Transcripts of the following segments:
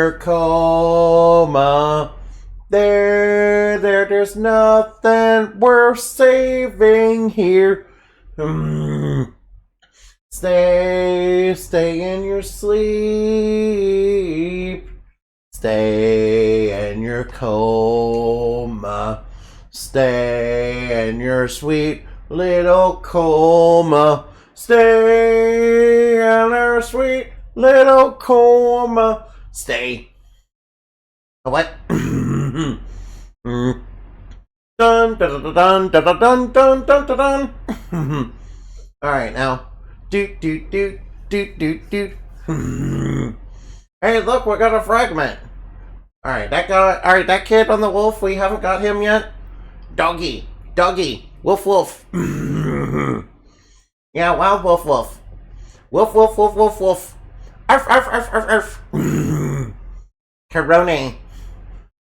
your coma. There's nothing worth saving here. Stay in your sleep. Stay in your coma. Stay in your sweet little coma. Stay in your sweet little coma. Stay. What? Dun dun dun dun dun dun dun dun dun. All right, now. Doot doot doot doot doot doot. Hey, look, we got a fragment. All right, that guy. All right, that kid on the wolf. We haven't got him yet. Doggy, wolf, wolf. Yeah, wild wolf, wolf. Wolf, wolf, wolf, wolf, wolf. Arf, arf, arf, arf, arf. Corona.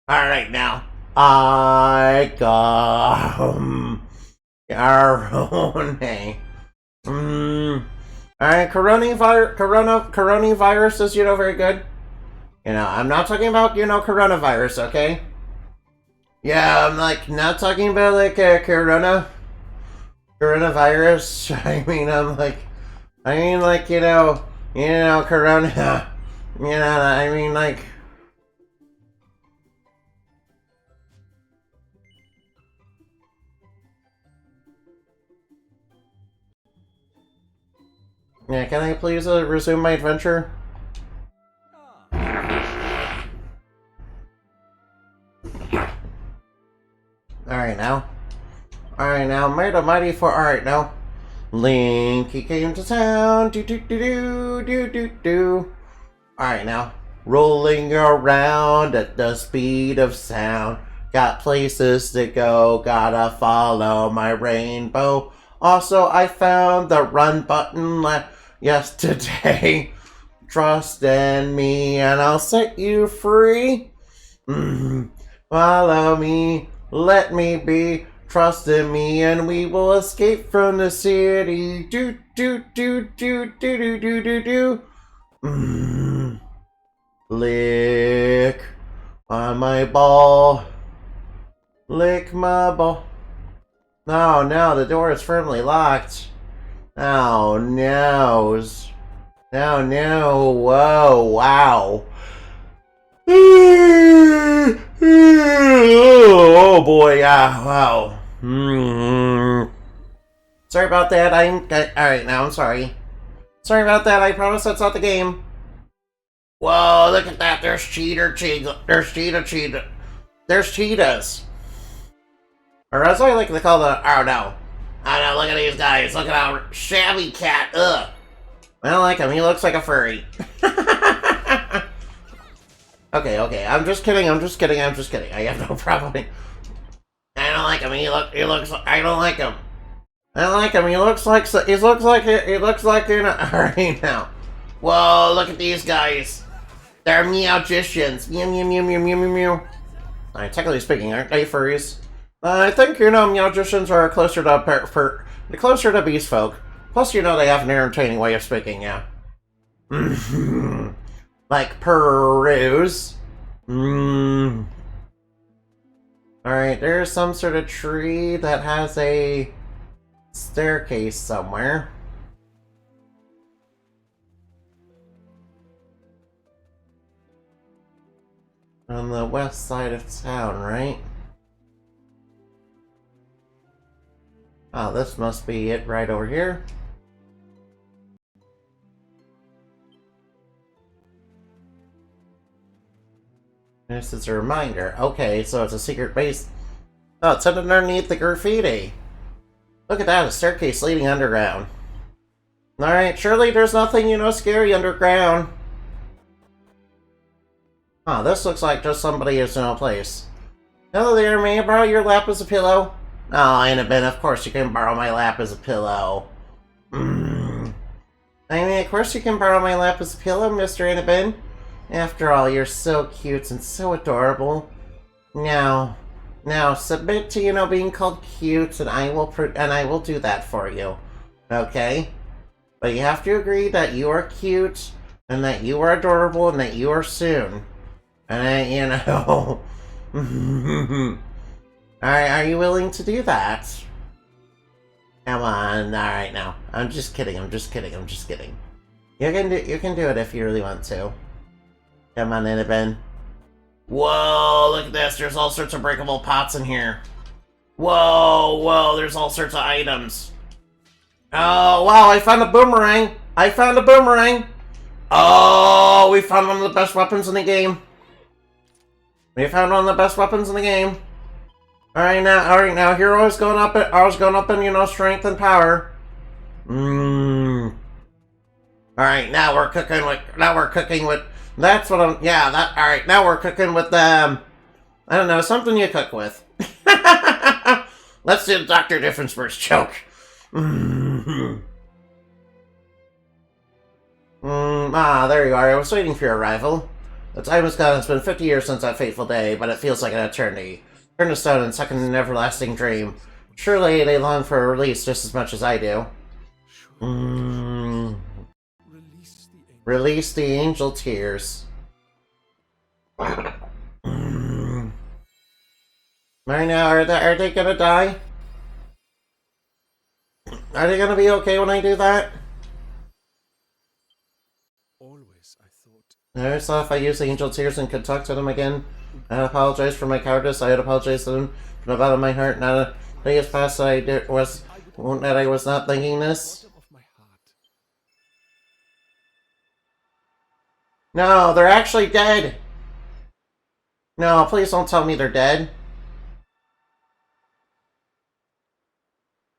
All right, now. I got Corona. Alright, coronavirus is, very good. I'm not talking about, coronavirus, okay? Yeah, I'm, not talking about, coronavirus. Corona. Yeah, can I please resume my adventure? Alright now, mighty for alright now. Link, he came to town, do. Alright now, rolling around at the speed of sound. Got places to go, gotta follow my rainbow. Also, I found the run button yesterday. Trust in me and I'll set you free. Follow me, let me be. Trust in me and we will escape from the city. Do. Lick on my ball. Lick my ball. Oh no, the door is firmly locked. Oh no. Oh no, whoa, wow. Oh boy, yeah, wow. Sorry about that, alright, now I'm sorry. Sorry about that, I promise that's not the game. Whoa, look at that, there's cheetahs. Or as I like to call the, oh no, look at these guys, look at our shabby cat, ugh. I don't like him, he looks like a furry. Okay, I'm just kidding, I have no problem. I don't like him, he looks, I don't like him. I don't like him, he looks like, alright now. Whoa, look at these guys. They're meowgicians, meow. Alright, technically speaking, aren't they furries? I think, meowgicians are closer to beast folk. Plus, they have an entertaining way of speaking, yeah. Like peruse. Alright, there's some sort of tree that has a staircase somewhere. On the west side of town, right? Oh, this must be it right over here. This is a reminder. Okay, so it's a secret base. Oh, it's underneath the graffiti. Look at that, a staircase leading underground. Alright, surely there's nothing, scary underground. Oh, this looks like just somebody's, place. Hello there, may I borrow your lap as a pillow? Oh, Annabelle, of course you can borrow my lap as a pillow. Of course you can borrow my lap as a pillow, Mr. Annabelle. After all, you're so cute and so adorable. Now, submit to, being called cute, and I will do that for you. Okay? But you have to agree that you are cute, and that you are adorable, and that you are soon. And, you know... Alright, are you willing to do that? Come on, alright now. I'm just kidding, I'm just kidding. You can do it if you really want to. Come on, Inabin. Whoa, look at this, there's all sorts of breakable pots in here. Whoa, there's all sorts of items. Oh, wow, I found a boomerang! Oh, we found one of the best weapons in the game. Alright now, Hero's going up in, you know, strength and power. Alright, now we're cooking with, that's what I'm, yeah, alright, now we're cooking with, I don't know, something you cook with. Let's do Dr. Diffenberg's joke. There you are, I was waiting for your arrival. The time has gone, it's been 50 years since that fateful day, but it feels like an eternity. Turn to stone and stuck in an everlasting dream. Surely they long for a release just as much as I do. Release the angel tears. Right now, are they gonna die? Are they gonna be okay when I do that? I always thought if I used the angel tears and could talk to them again, I'd apologize for my cowardice. I had apologized to them from the bottom of my heart. Not a day has passed that I was not thinking this. No, they're actually dead. No, please don't tell me they're dead.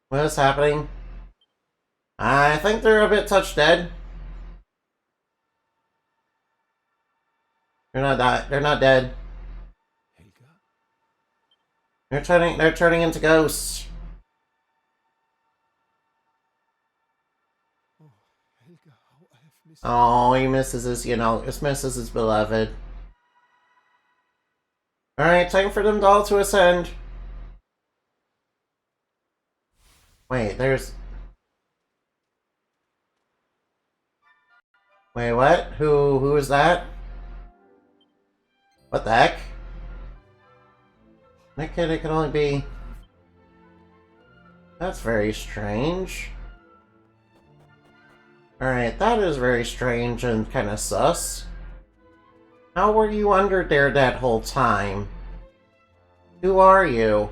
What is happening? I think they're a bit touch dead. They're not dead. They're turning into ghosts. Oh, he misses his, you know, misses his beloved. Alright, time for them all to ascend. Wait, there's... Wait, what? Who is that? What the heck? That kid, it can only be... That's very strange. Alright, that is very strange and kind of sus. How were you under there that whole time? Who are you?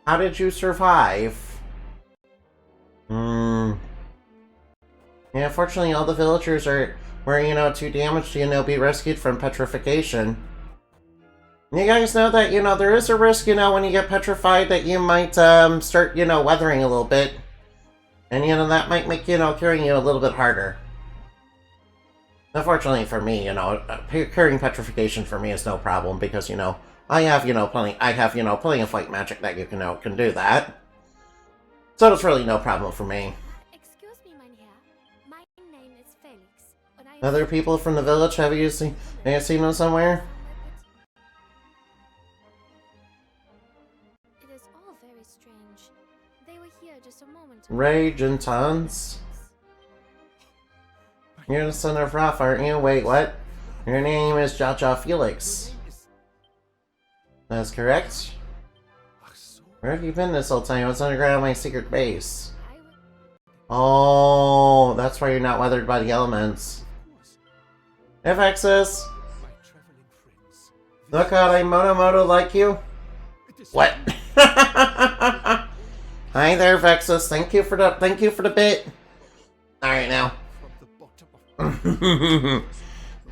How did you survive? Yeah, fortunately all the villagers were, you know, too damaged to, you know, be rescued from petrification. You guys know that, you know, there is a risk, you know, when you get petrified that you might, start, you know, weathering a little bit. And, you know, that might make, you know, curing you a little bit harder. Unfortunately for me, you know, curing petrification for me is no problem because, you know, I have, you know, plenty of white magic that you can do that. So it's really no problem for me. Excuse me, Mynheer. My name is Felix. Other people from the village, have you seen them somewhere? It is all very strange. They were here just a moment ago. Rage and tons. You're the son of Raph, aren't you? Wait, what? Your name is Jaja Felix. That's correct. Where have you been this whole time? I was underground my secret base. Oh, that's why you're not weathered by the elements. If Exus. Look how I Moto like you. What? Hi there, Vexus. Thank you for the bit. Alright now.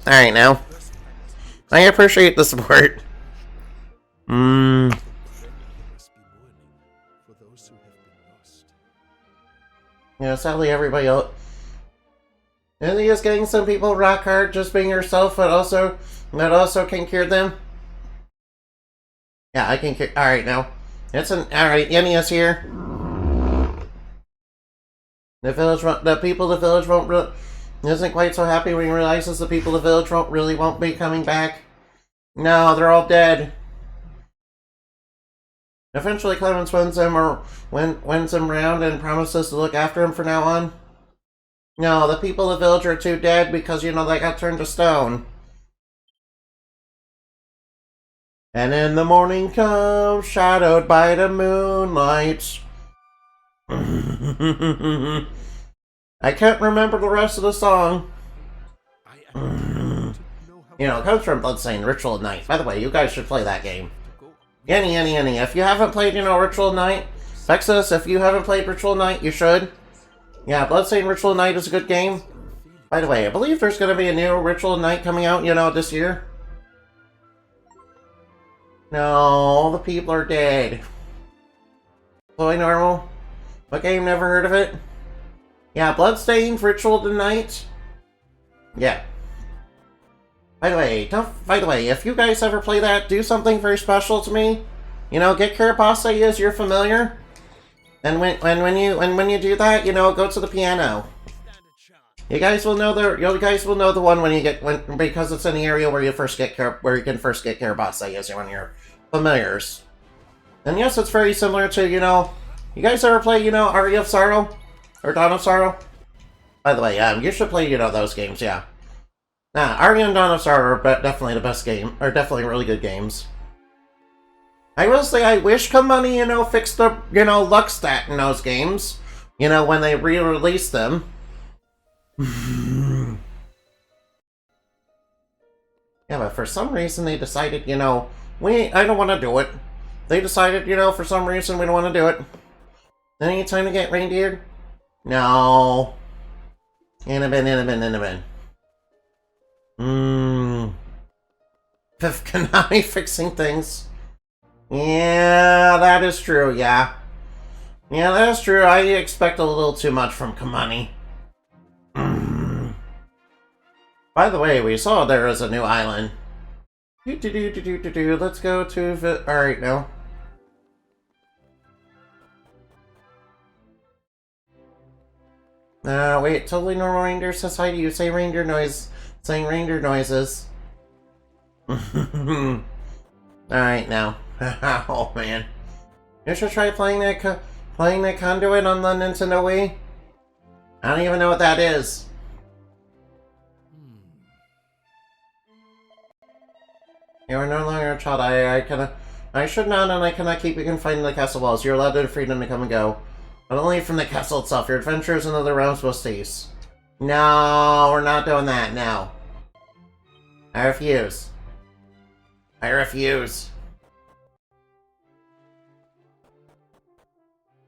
Alright now. I appreciate the support. Yeah, sadly everybody else. And just getting some people rock hard, just being yourself, but also can cure them. Yeah, I can cure. Alright now. Alright, Yenny is here. The people of the village isn't quite so happy when he realizes the people of the village won't be coming back. No, they're all dead. Eventually Clemens wins him round and promises to look after him from now on. No, the people of the village are too dead because, you know, they got turned to stone. And in the morning comes, shadowed by the moonlight. I can't remember the rest of the song. You know, it comes from Bloodstained Ritual Night. By the way, you guys should play that game. Any. If you haven't played, you know, Ritual Night, Vexus, if you haven't played Ritual Night, you should. Yeah, Bloodstained Ritual Night is a good game. By the way, I believe there's going to be a new Ritual Night coming out, you know, this year. No, all the people are dead. Totally normal. What game, never heard of it? Yeah, Bloodstained Ritual Night. Yeah. By the way, if you guys ever play that, do something very special to me. You know, get Carapasa as your familiar. And when you do that, you know, go to the piano. You guys will know the one because it's in the area where you can first get Carapasa as one of your familiars. And yes, it's very similar to, you know, you guys ever play, you know, Aria of Sorrow or Dawn of Sorrow? By the way, you should play, you know, those games, yeah. Aria and Dawn of Sorrow are definitely the best game, or definitely really good games. I will say I wish Kamani, you know, fixed the, you know, luck stat in those games. You know, when they re-released them. Yeah, but for some reason they decided, you know, I don't want to do it. They decided, you know, for some reason we don't want to do it. Any time to get reindeered? No. Inabin. Fifth Konami fixing things. Yeah, that is true, yeah. Yeah, that is true. I expect a little too much from Kamani. By the way, we saw there is a new island. Let's go to... Alright, now. Wait, totally normal reindeer society. You say reindeer noise... Saying reindeer noises. Alright, now. Oh, man. You should try playing that Conduit on the Nintendo Wii. I don't even know what that is. You are no longer a child. I should not, and I cannot keep you confined in the castle walls. You're allowed the freedom to come and go. But only from the castle itself. Your adventures in other realms will cease. No, we're not doing that, no. I refuse. I refuse.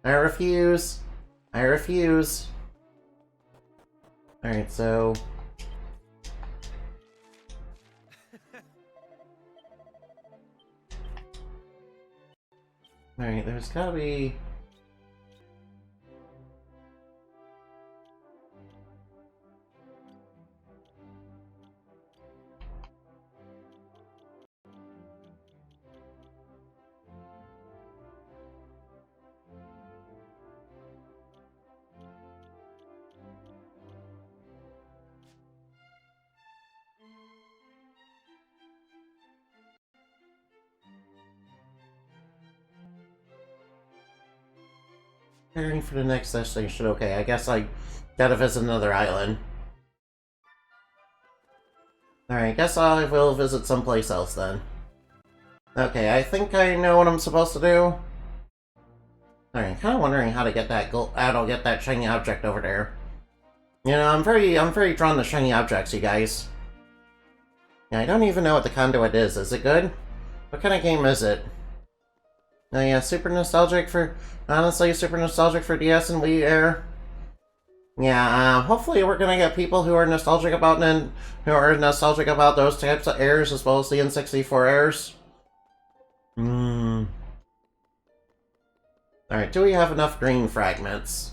I refuse. I refuse. Alright, so... Alright, there's gotta be... Preparing for the next destination. Okay, I guess I gotta visit another island. Alright, guess I will visit someplace else then. Okay, I think I know what I'm supposed to do. Alright, kinda wondering how to get that get that shiny object over there. You know, I'm very drawn to shiny objects, you guys. Yeah, I don't even know what the Conduit is. Is it good? What kind of game is it? Oh yeah, honestly, super nostalgic for DS and Wii Air. Yeah, hopefully we're gonna get people who are nostalgic about those types of airs as well as the N64 airs. Alright, do we have enough green fragments?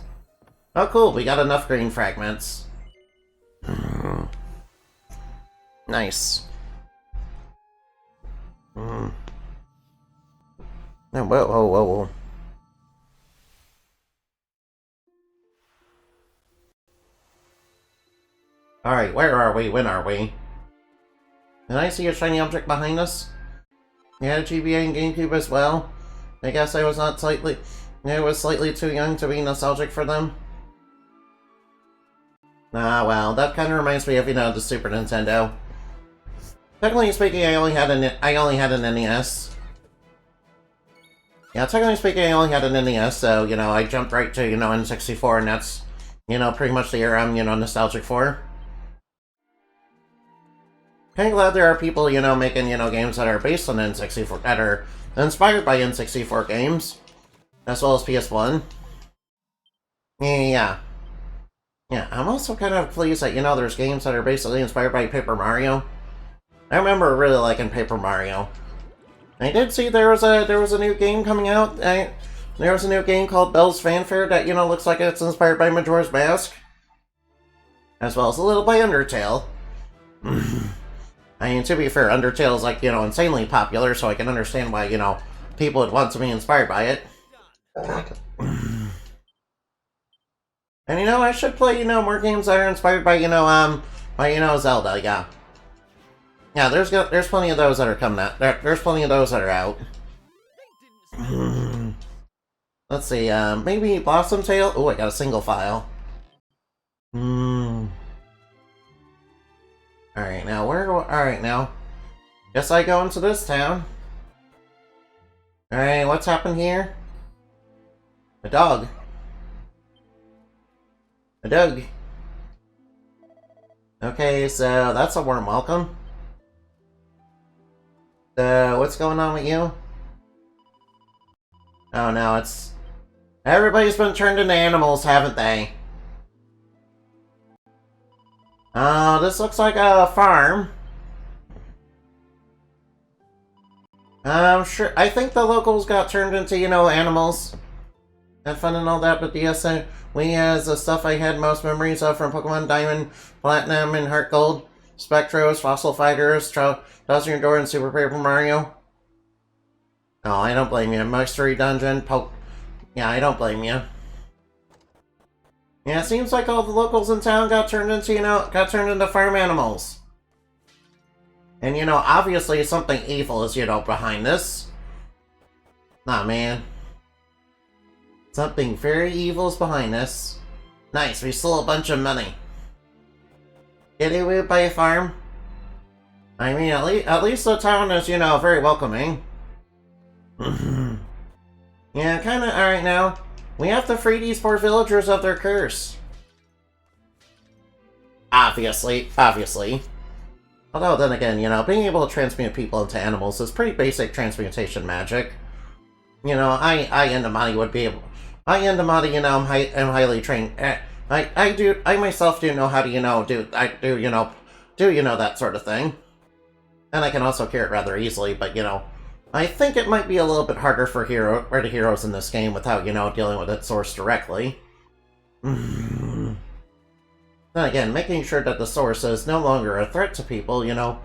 Oh cool, we got enough green fragments. Nice. Whoa. Alright, where are we? When are we? Did I see a shiny object behind us? You had a GBA and GameCube as well? I guess I was slightly too young to be nostalgic for them. Ah, well, that kind of reminds me of, you know, the Super Nintendo. Technically speaking, I only had an NES. Yeah, technically speaking, I only had an NES, so, you know, I jumped right to, you know, N64, and that's, you know, pretty much the era I'm, you know, nostalgic for. Kinda glad there are people, you know, making, you know, games that are based on N64, that are inspired by N64 games, as well as PS1. Yeah. Yeah, I'm also kind of pleased that, you know, there's games that are basically inspired by Paper Mario. I remember really liking Paper Mario. I did see there was a new game coming out. There was a new game called Bell's Fanfare that, you know, looks like it's inspired by Majora's Mask. As well as a little by Undertale. I mean, to be fair, Undertale is, like, you know, insanely popular, so I can understand why, you know, people would want to be inspired by it. And, you know, I should play, you know, more games that are inspired by, you know, Zelda, yeah. Yeah, there's plenty of those that are coming out. There's plenty of those that are out. Let's see, maybe Blossom Tale? Oh, I got a single file. Alright, now, alright, now. Guess I go into this town. Alright, what's happened here? A dog. A dog. Okay, so that's a warm welcome. What's going on with you? Oh no, it's... Everybody's been turned into animals, haven't they? Oh, this looks like a farm. I'm sure... I think the locals got turned into, you know, animals. Had fun and all that, but yes, we as the stuff I had most memories of from Pokemon Diamond, Platinum, and Heart Gold. Spectros, Fossil Fighters, Thousand Door, and Super Paper Mario. Oh, I don't blame you. Mystery Dungeon, Yeah, I don't blame you. Yeah, it seems like all the locals in town got turned into farm animals. And, you know, obviously something evil is, you know, behind this. Nah, man. Something very evil is behind this. Nice, we stole a bunch of money. Did we buy a farm? I mean, at least the town is, you know, very welcoming. Yeah, kinda, alright now. We have to free these poor villagers of their curse. Obviously. Although, then again, you know, being able to transmute people into animals is pretty basic transmutation magic. You know, I Indamati would be able... I Indamati, you know, am highly trained... I myself do know how to, you know, do that sort of thing. And I can also cure it rather easily, but, you know, I think it might be a little bit harder for the heroes in this game without, you know, dealing with its source directly. Then again, making sure that the source is no longer a threat to people, you know.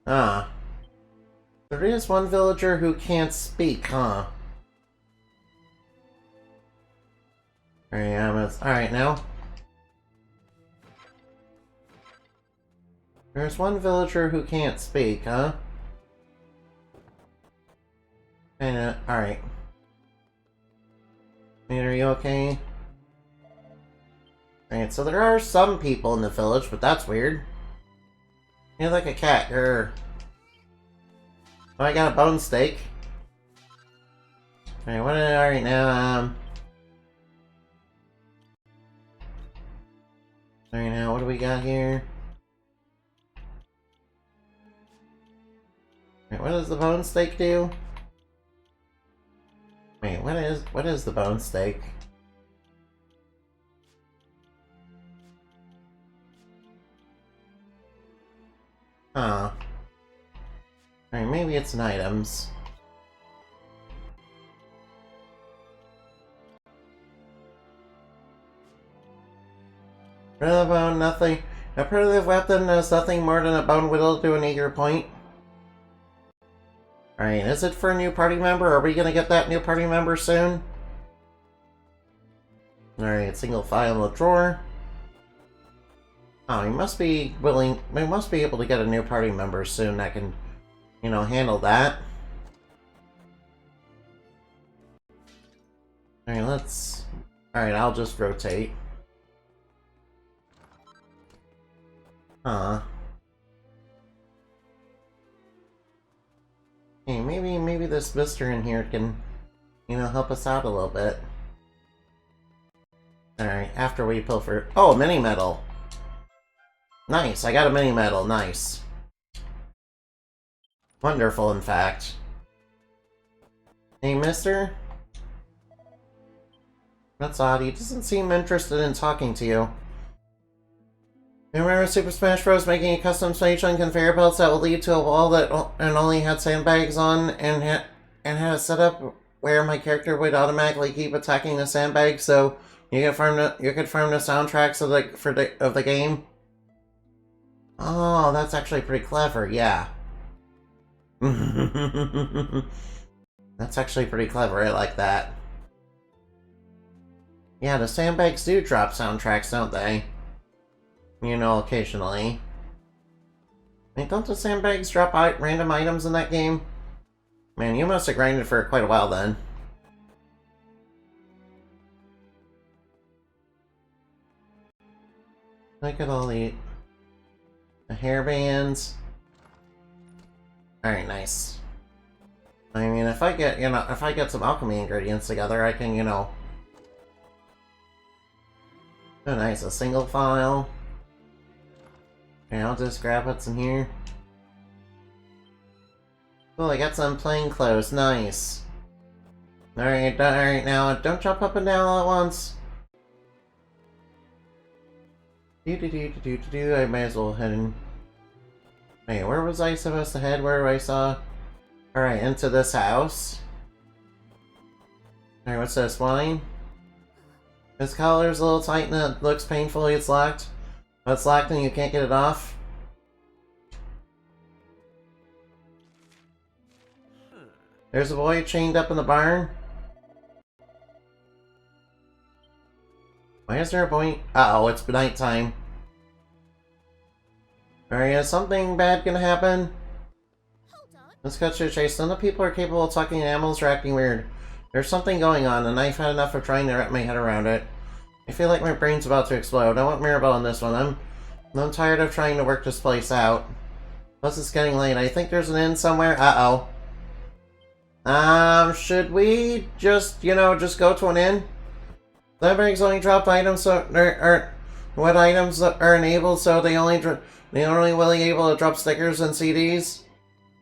Ah. There is one villager who can't speak, huh? Alright now. There's one villager who can't speak, huh? Alright. Are you okay? Alright, so there are some people in the village, but that's weird. You're like a cat, grr. Oh, I got a bone steak. Alright now, Alright now, what do we got here? Wait, what does the bone steak do? Wait, what is the bone steak? Huh. Alright, maybe it's in items. Primitive bone, nothing. A primitive weapon is nothing more than a bone whittled to an eager point. Alright, is it for a new party member? Are we gonna get that new party member soon? Alright, single file in the drawer. Oh, we must be able to get a new party member soon that can, you know, handle that. Alright, I'll just rotate. Aw. Hey, maybe this Mister in here can, you know, help us out a little bit. Alright, after we pilfer... Oh, mini medal! Nice, I got a mini medal, nice. Wonderful, in fact. Hey, mister? That's odd, he doesn't seem interested in talking to you. Remember Super Smash Bros. Making a custom stage on conveyor belts that will lead to a wall that only had sandbags on and had a setup where my character would automatically keep attacking the sandbags so you could farm the soundtracks of the game? Oh, that's actually pretty clever, yeah. That's actually pretty clever, I like that. Yeah, the sandbags do drop soundtracks, don't they? You know, occasionally. I mean, don't the sandbags drop random items in that game? Man, you must have grinded for quite a while then. Look at all the hairbands. Alright, nice. I mean, if I get some alchemy ingredients together, I can, you know... Oh, nice, a single file. Okay, I'll just grab what's in here. Cool, I got some plain clothes, nice. Alright, now, don't jump up and down all at once. I might as well head in. Wait, where was I supposed to head? Where I saw? Alright, into this house. Alright, what's this? Wine? This collar's a little tight and it looks painfully it's locked. But it's locked and you can't get it off. There's a boy chained up in the barn. Why is there a boy? Uh-oh, it's nighttime. Alright, is something bad gonna happen? Let's cut to the chase. None of the people are capable of talking and animals are acting weird. There's something going on, and I've had enough of trying to wrap my head around it. I feel like my brain's about to explode. I want Mirabelle in this one. I'm tired of trying to work this place out. Plus it's getting late. I think there's an inn somewhere. Uh-oh. Should we just, you know, just go to an inn? Sandbags only drop items so what items are enabled so they only really able to drop stickers and CDs?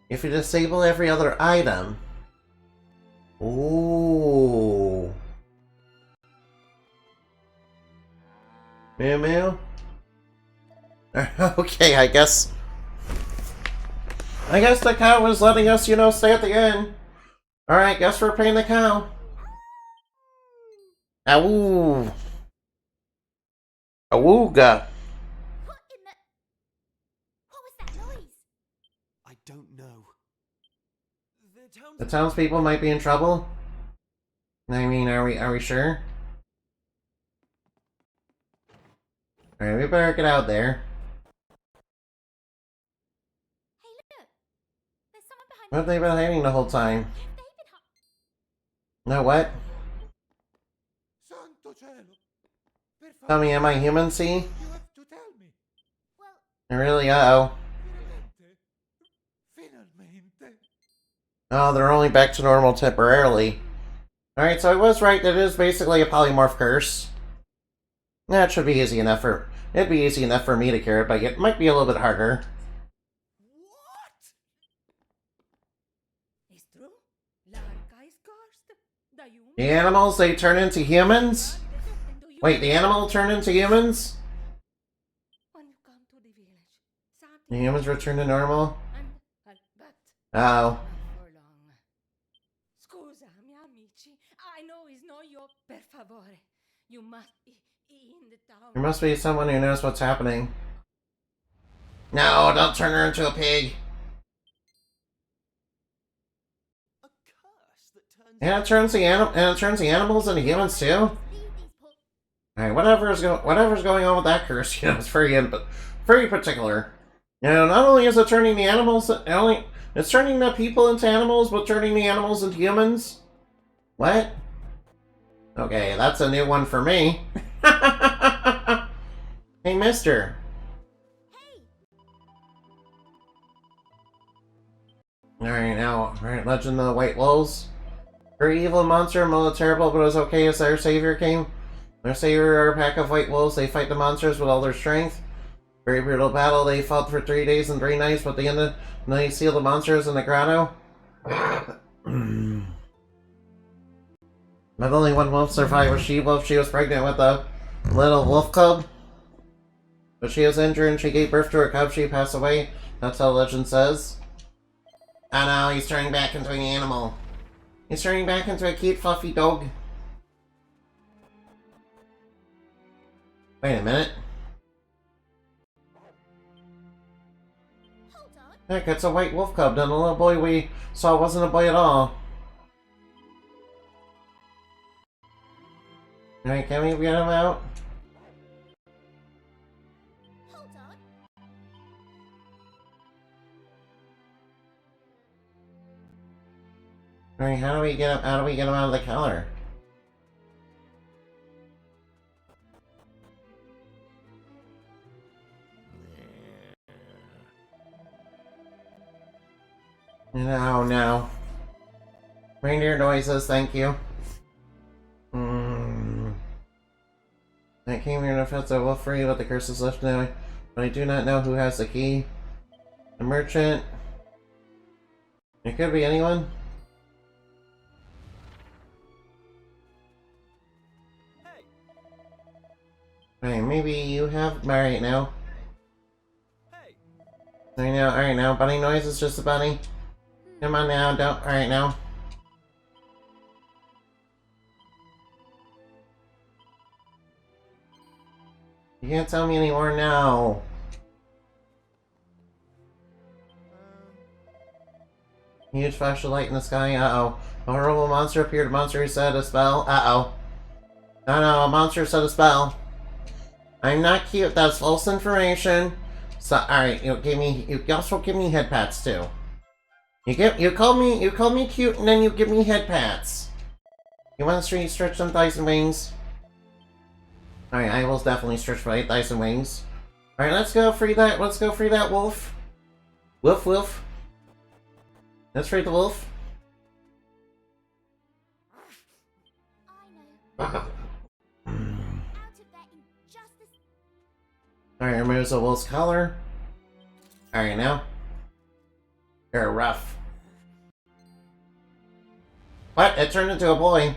If you disable every other item. Ooh. Mew mew? Okay, I guess the cow was letting us, you know, stay at the inn. Alright, guess we're paying the cow. Awoo. Awooga. What in the... What was that noise? I don't know. The townspeople might be in trouble. I mean, are we sure? Alright, we better get out there. Hey, look! There's someone behind What have they been hiding the whole time? They've been No, what? Santo cielo. Per Tell me, favore, am I human, see? you have to tell me. Well, Really? Uh-oh. Veramente. Finalmente. Oh, they're only back to normal temporarily. Alright, so I was right, that it is basically a polymorph curse. That should be easy enough for... It'd be easy enough for me to cure it, but it might be a little bit harder. What? It's true. Larka is cursed. The human... The animals, they turn into humans? Wait, the animal turn into humans? When you come to the village, something... The humans return to normal? But Oh. not for long. Scusa, mi amici. I know it's not your per favore. You must be in the town. There must be someone who knows what's happening. No, don't turn her into a pig. A curse that turns And it turns the animals into humans too? leave these poor... Alright, whatever's going on with that curse, you know, it's very particular. You know, not only is it turning the animals, it's turning the people into animals, but turning the animals into humans? What? Okay, that's a new one for me. Hey, mister. Hey, Alright, now, alright, Legend of the White Wolves. Very evil monster, most terrible, but it was okay as our savior came. Their savior are a pack of white wolves. They fight the monsters with all their strength. Very brutal battle. They fought for 3 days and 3 nights, but at the end of the night, sealed the monsters in the grotto. But only one wolf survived, was she-wolf. She was pregnant with a little wolf cub. But she was injured and she gave birth to her cub. She passed away. That's how legend says. Oh no, he's turning back into an animal. He's turning back into a cute, fluffy dog. Wait a minute. Hold on. Heck, it's a white wolf cub. Then the little boy we saw wasn't a boy at all. Alright, can we get him out? Hold on. Alright, how do we get him out of the collar? No, no. Reindeer noises, thank you. I came here to fetch a wolf free, but the curse is left now. But I do not know who has the key. The merchant. It could be anyone. Hey, Hey, maybe you have. Alright now. hey. Alright now. Bunny noise is just a bunny. Come on now, don't. Alright now. You can't tell me anymore now. Huge flash of light in the sky. Uh-oh. A horrible monster appeared. A monster who said a spell. Uh-oh. No, a monster said a spell. I'm not cute. That's false information. So, alright, you also give me head pats too. You call me cute and then you give me head pats. You want to stretch some thighs and wings? Alright, I will definitely stretch my thighs and wings. Alright, let's go free that wolf. Wolf. Let's free the wolf. I know. Out of that injustice. Alright, removes the wolf's collar. Alright, now. You're rough. What? It turned into a boy.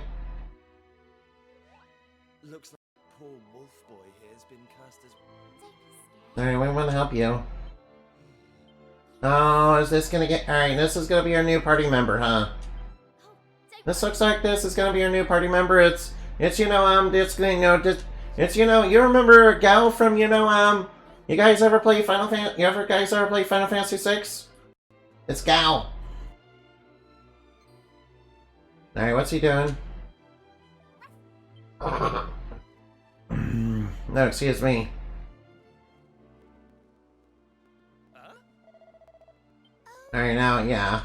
Looks like poor wolf boy here has been cast as. Don't be scared. Alright, we want to help you. Oh, is this gonna get... Alright, this is gonna be our new party member, huh? Oh, don't This looks like this is gonna be our new party member. It's you remember Gal from, you guys ever play Final Fantasy 6? It's Gal. Alright, what's he doing? No, excuse me. Alright, now, yeah.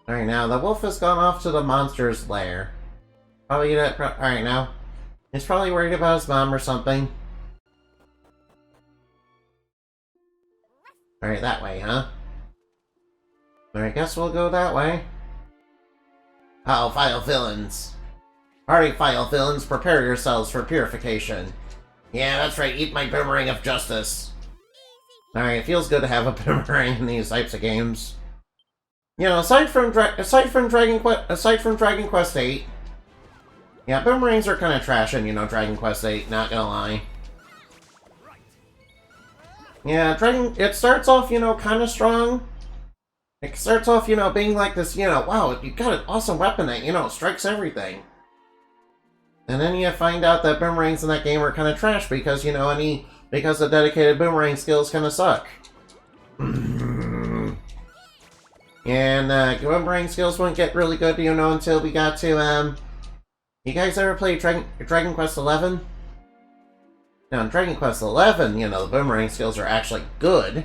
Alright, now, the wolf has gone off to the monster's lair. Probably alright, now. He's probably worried about his mom or something. Alright, that way, huh? Alright, guess we'll go that way. Oh, file villains. Alright, file villains, prepare yourselves for purification. Yeah, that's right, eat my boomerang of justice. Alright, it feels good to have a boomerang in these types of games. You know, aside from Dragon Quest VIII, yeah, boomerangs are kind of trash in, Dragon Quest VIII, not gonna lie. Yeah, it starts off, kind of strong. It starts off, being like this, wow, you got an awesome weapon that, strikes everything. And then you find out that boomerangs in that game are kind of trash because, because the dedicated boomerang skills kind of suck. And, boomerang skills wouldn't get really good, until we got to, you guys ever play Dragon Quest XI? Now, in Dragon Quest XI, the boomerang skills are actually good.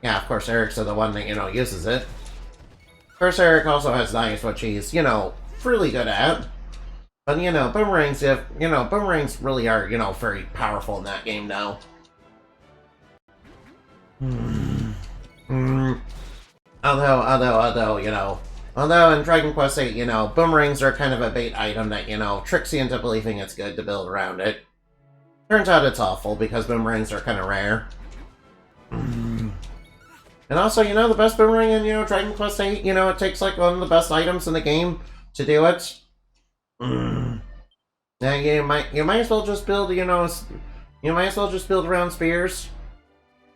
Yeah, of course, Eric's the one that, uses it. Of course, Eric also has knives, which he's, really good at. But, boomerangs, boomerangs really are, very powerful in that game now. Oh, Although, although in Dragon Quest VIII, boomerangs are kind of a bait item that, tricks you into believing it's good to build around it. Turns out it's awful because boomerangs are kind of rare. And also, the best boomerang in, Dragon Quest VIII, it takes like one of the best items in the game to do it. Now you might as well just build, you might as well just build around spears.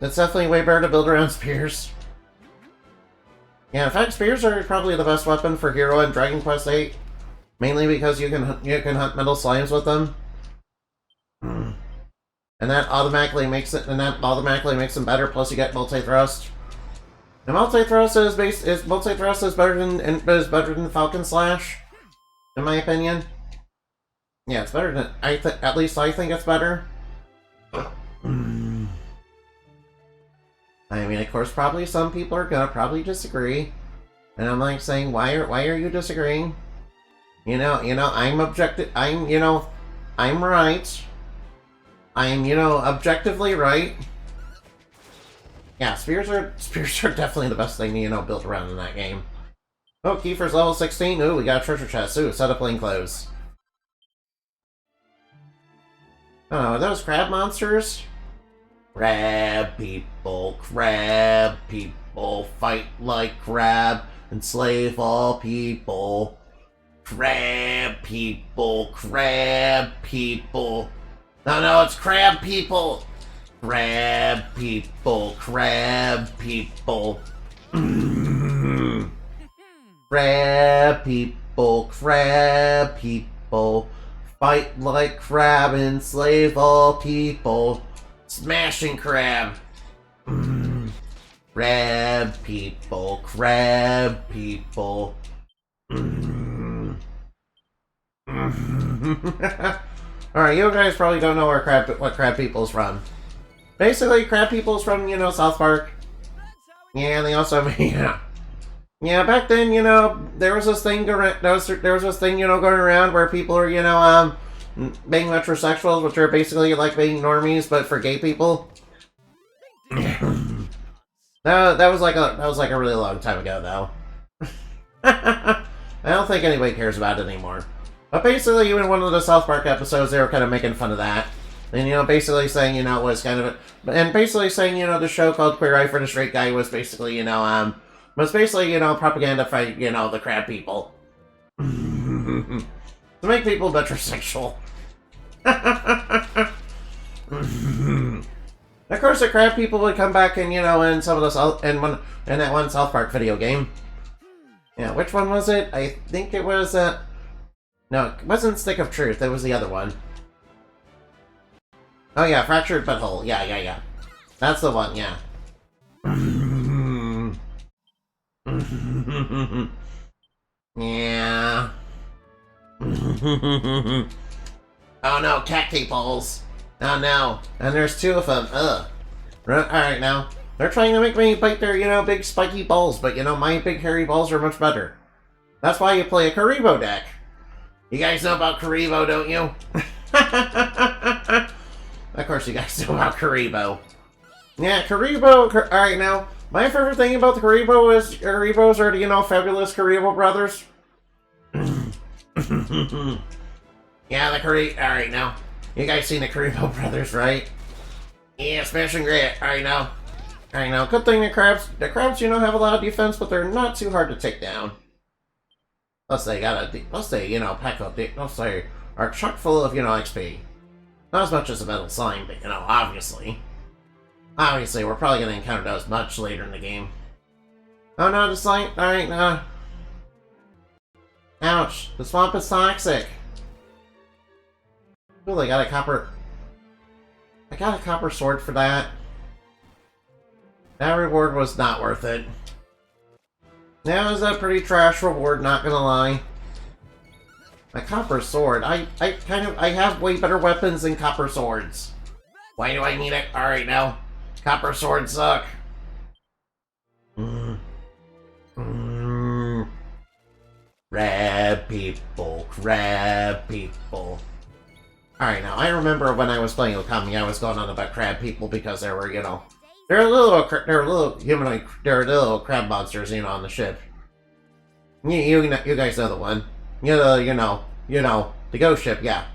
It's definitely way better to build around spears. Yeah, in fact, spears are probably the best weapon for hero in Dragon Quest VIII, mainly because you can hunt metal slimes with them. And that automatically makes them better. Plus, you get multi-thrust. And multi-thrust is better than Falcon Slash, in my opinion. Yeah, it's better than at least I think it's better. I mean, of course, probably some people are gonna probably disagree, and I'm like saying, why are you disagreeing? I'm right. I'm, objectively right. Yeah, spears are definitely the best thing to, build around in that game. Oh, Kiefer's level 16. Ooh, we got a treasure chest. Ooh, set of plain clothes. Oh, are those crab monsters? Crab people, fight like crab, enslave all people. Crab people. No, it's crab people. Crab people. Crab people, fight like crab, enslave all people. Smashing crab. Crab people. Alright, you guys probably don't know what crab people's from. Basically, crab people's from, South Park. Yeah, they also, yeah. Yeah, back then, there was this thing going around where people are, being metrosexuals, which are basically like being normies, but for gay people. that was like a really long time ago, though. I don't think anybody cares about it anymore. But basically, in one of the South Park episodes, they were kind of making fun of that. And, basically saying, it was kind of... And basically saying, the show called Queer Eye for the Straight Guy was basically, propaganda for, the crab people. To make people metrosexual. Of course, the crab people would come back and, in some of the... in that one South Park video game. Yeah, which one was it? I think it was, no, it wasn't Stick of Truth, it was the other one. Oh yeah, Fractured Butthole. Yeah. That's the one, yeah. Yeah. Oh no, cacti balls. Oh no. And there's two of them. Ugh. Alright now. They're trying to make me bite their, big spiky balls, but my big hairy balls are much better. That's why you play a Karibo deck. You guys know about Karibo, don't you? Of course you guys know about Karibo. Yeah, Karibo... Alright, now, my favorite thing about the Karibos are the, fabulous Karibo brothers. Yeah, the Karibo... Alright, now. You guys seen the Karibo brothers, right? Yeah, smashing great. Alright, now. Alright, now, good thing the crabs, have a lot of defense, but they're not too hard to take down. Plus they, pack up, plus they are chock full of, XP. Not as much as a metal slime, but, obviously. Obviously, we're probably going to encounter those much later in the game. Oh no, the slime... Alright, ouch, the swamp is toxic. Ooh, I got a copper... I got a copper sword for that. That reward was not worth it. That was a pretty trash reward, not gonna lie. A copper sword. I have way better weapons than copper swords. Why do I need it? Alright now. Copper swords suck. Crab people. Alright now, I remember when I was playing Okami, I was going on about crab people because there were, they're little humanoid, they're little crab monsters, you know, on the ship. You guys know the one. You know, the ghost ship, yeah.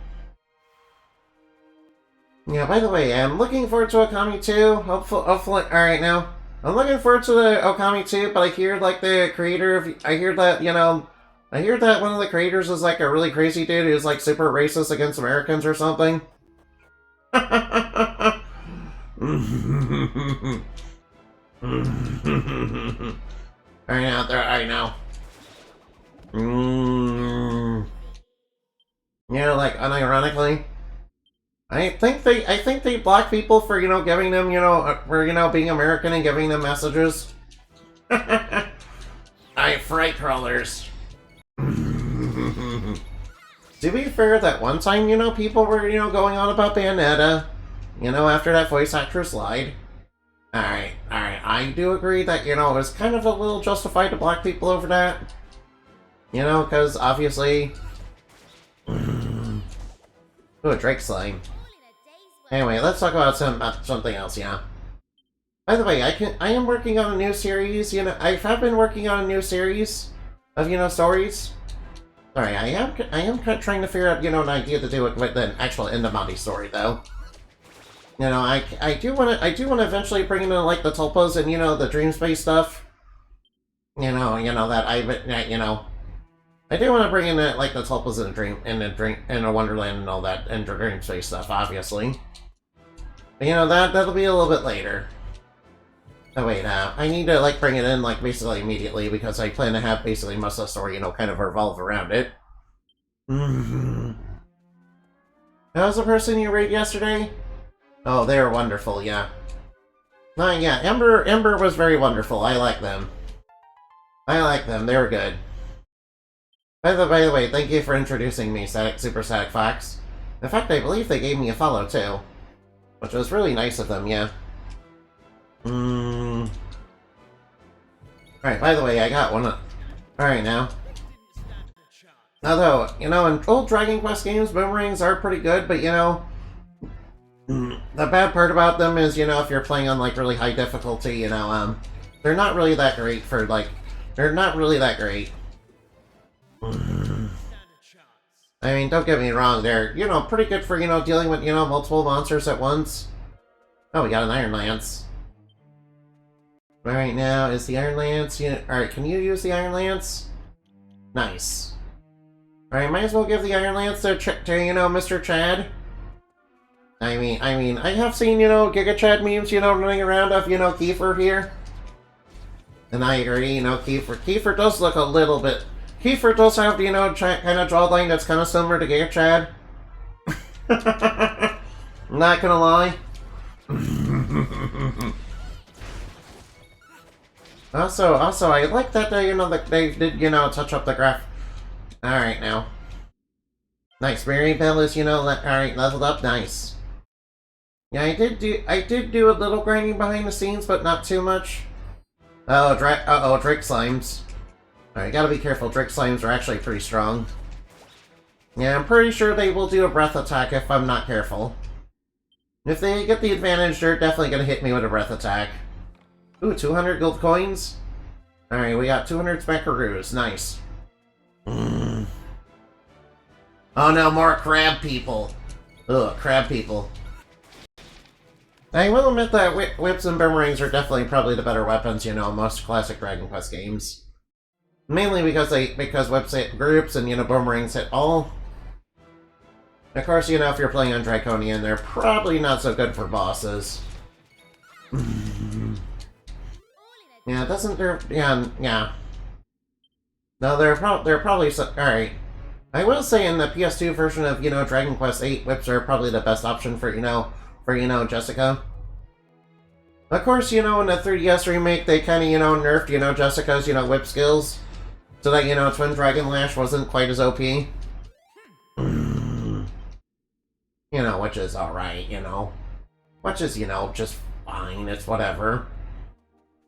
Yeah, by the way, I'm looking forward to Okami 2. Hopefully, alright now. I'm looking forward to the Okami 2, but I hear, like, the creator of, I hear that one of the creators is, like, a really crazy dude who's, like, super racist against Americans or something. Alright now, alright now. Yeah, like, unironically. I think they block people for, you know, giving them, you know, for, you know, being American and giving them messages. Fright crawlers. To be fair, that one time, you know, people were, you know, going on about Bayonetta, you know, after that voice actress lied. Alright, I do agree that, you know, it was kind of a little justified to block people over that. You know, because obviously... Ooh, a Drake slime. Anyway, let's talk about something else, yeah. By the way, I am working on a new series, you know, I have been working on a new series of, you know, stories. Sorry, I am trying to figure out, you know, an idea to do it with an actual Endamati story, though. You know, I do want to eventually bring in, like, the Tulpas and, you know, the dream space stuff. You know, that I do want to bring in, like, the Tulpas in a Wonderland and all that, and dream space stuff, obviously. But, you know, that'll be a little bit later. Oh wait, I need to, like, bring it in, like, basically immediately, because I plan to have basically most of the story, you know, kind of revolve around it. That was the person you raided yesterday? Oh, they were wonderful, yeah. Yeah, Ember was very wonderful. I like them. They were good. By the way, thank you for introducing me, Super Static Fox. In fact, I believe they gave me a follow, too. Which was really nice of them, yeah. Alright, by the way, I got one. Alright, now. Although, you know, in old Dragon Quest games, boomerangs are pretty good, but, you know... the bad part about them is, you know, if you're playing on, like, really high difficulty, you know, they're not really that great for, like... They're not really that great. I mean, don't get me wrong, they're, you know, pretty good for, you know, dealing with, you know, multiple monsters at once. Oh, we got an Iron Lance. Alright, now, is the Iron Lance... Alright, can you use the Iron Lance? Nice. Alright, might as well give the Iron Lance to you know, Mr. Chad. I mean, I have seen, you know, Giga Chad memes, you know, running around of, you know, Kiefer here. And I agree, you know, Kiefer does look a little bit... Kiefer does have, you know, kind of jawline that's kind of similar to Giga Chad. I'm not gonna lie. Also, I like that they, you know, that they did, you know, touch up the graph. Alright, now. Nice, Mary Bell is, you know, alright, leveled up, nice. Yeah, I did do a little grinding behind the scenes, but not too much. Oh, Drake Slimes. Alright, gotta be careful, Drake Slimes are actually pretty strong. Yeah, I'm pretty sure they will do a breath attack if I'm not careful. If they get the advantage, they're definitely gonna hit me with a breath attack. Ooh, 200 gold coins? Alright, we got 200 smackaroos. Nice. Oh no, more crab people. Ugh, crab people. I will admit that whips and boomerangs are definitely probably the better weapons, you know, in most classic Dragon Quest games. Mainly because whips hit groups and, you know, boomerangs hit all. Of course, you know, if you're playing on Draconian, they're probably not so good for bosses. Yeah, yeah. No, they're probably alright. I will say in the PS2 version of, you know, Dragon Quest VIII, whips are probably the best option for, you know, Jessica. Of course, you know, in the 3DS remake, they kind of, you know, nerfed, you know, Jessica's, you know, whip skills. So that, you know, Twin Dragon Lash wasn't quite as OP. You know, which is alright, you know. Which is, you know, just fine, it's whatever.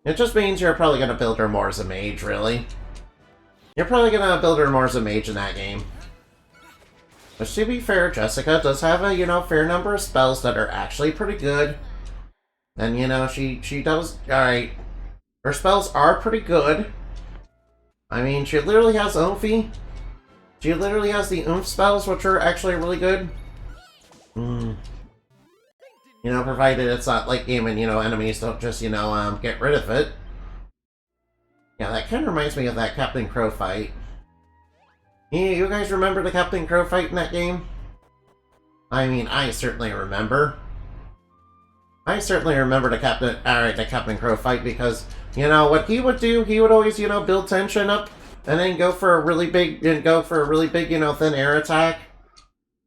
It just means you're probably gonna build her more as a mage, really. You're probably gonna build her more as a mage in that game. But to be fair, Jessica does have a, you know, fair number of spells that are actually pretty good. And, you know, she does... Alright. Her spells are pretty good. I mean, she literally has Oomphy. She literally has the Oomph spells, which are actually really good. You know, provided it's not like game and, you know, enemies don't just, you know, get rid of it. Yeah, that kind of reminds me of that Captain Crow fight. You guys remember the Captain Crow fight in that game? I mean, I certainly remember. I certainly remember the Captain Crow fight because, you know, what he would do, he would always, you know, build tension up and then go for a really big, you know, thin air attack.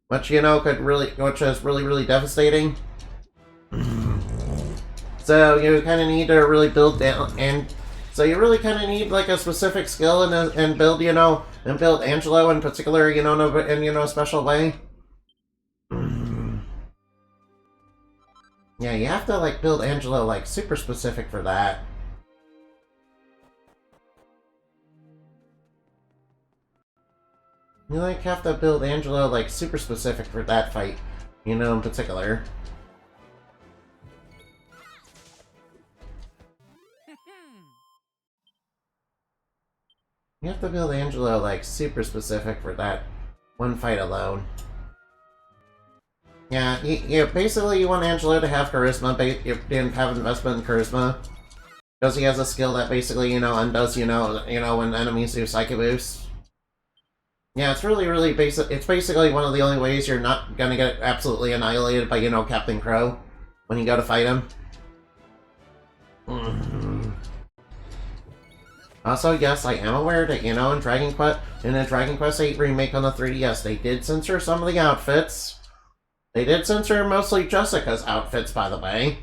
Which, you know, which is really, really devastating. So, you kind of need to really build down, and so you really kind of need, like, a specific skill and build, you know, and build Angelo in particular, you know, in, you know, a special way. Yeah, you have to, like, build Angelo, like, super specific for that. You, like, have to build Angelo, like, super specific for that fight, you know, in particular. You have to build Angelo, like, super specific for that one fight alone. Yeah, basically you want Angelo to have charisma, and have investment in charisma. Because he has a skill that basically, you know, undoes, you know, when enemies do Psycho Boost. Yeah, it's really, really basic. It's basically one of the only ways you're not gonna get absolutely annihilated by, you know, Captain Crow when you go to fight him. Also, yes, I am aware that, you know, in the Dragon Quest VIII remake on the 3DS, they did censor some of the outfits. They did censor mostly Jessica's outfits, by the way.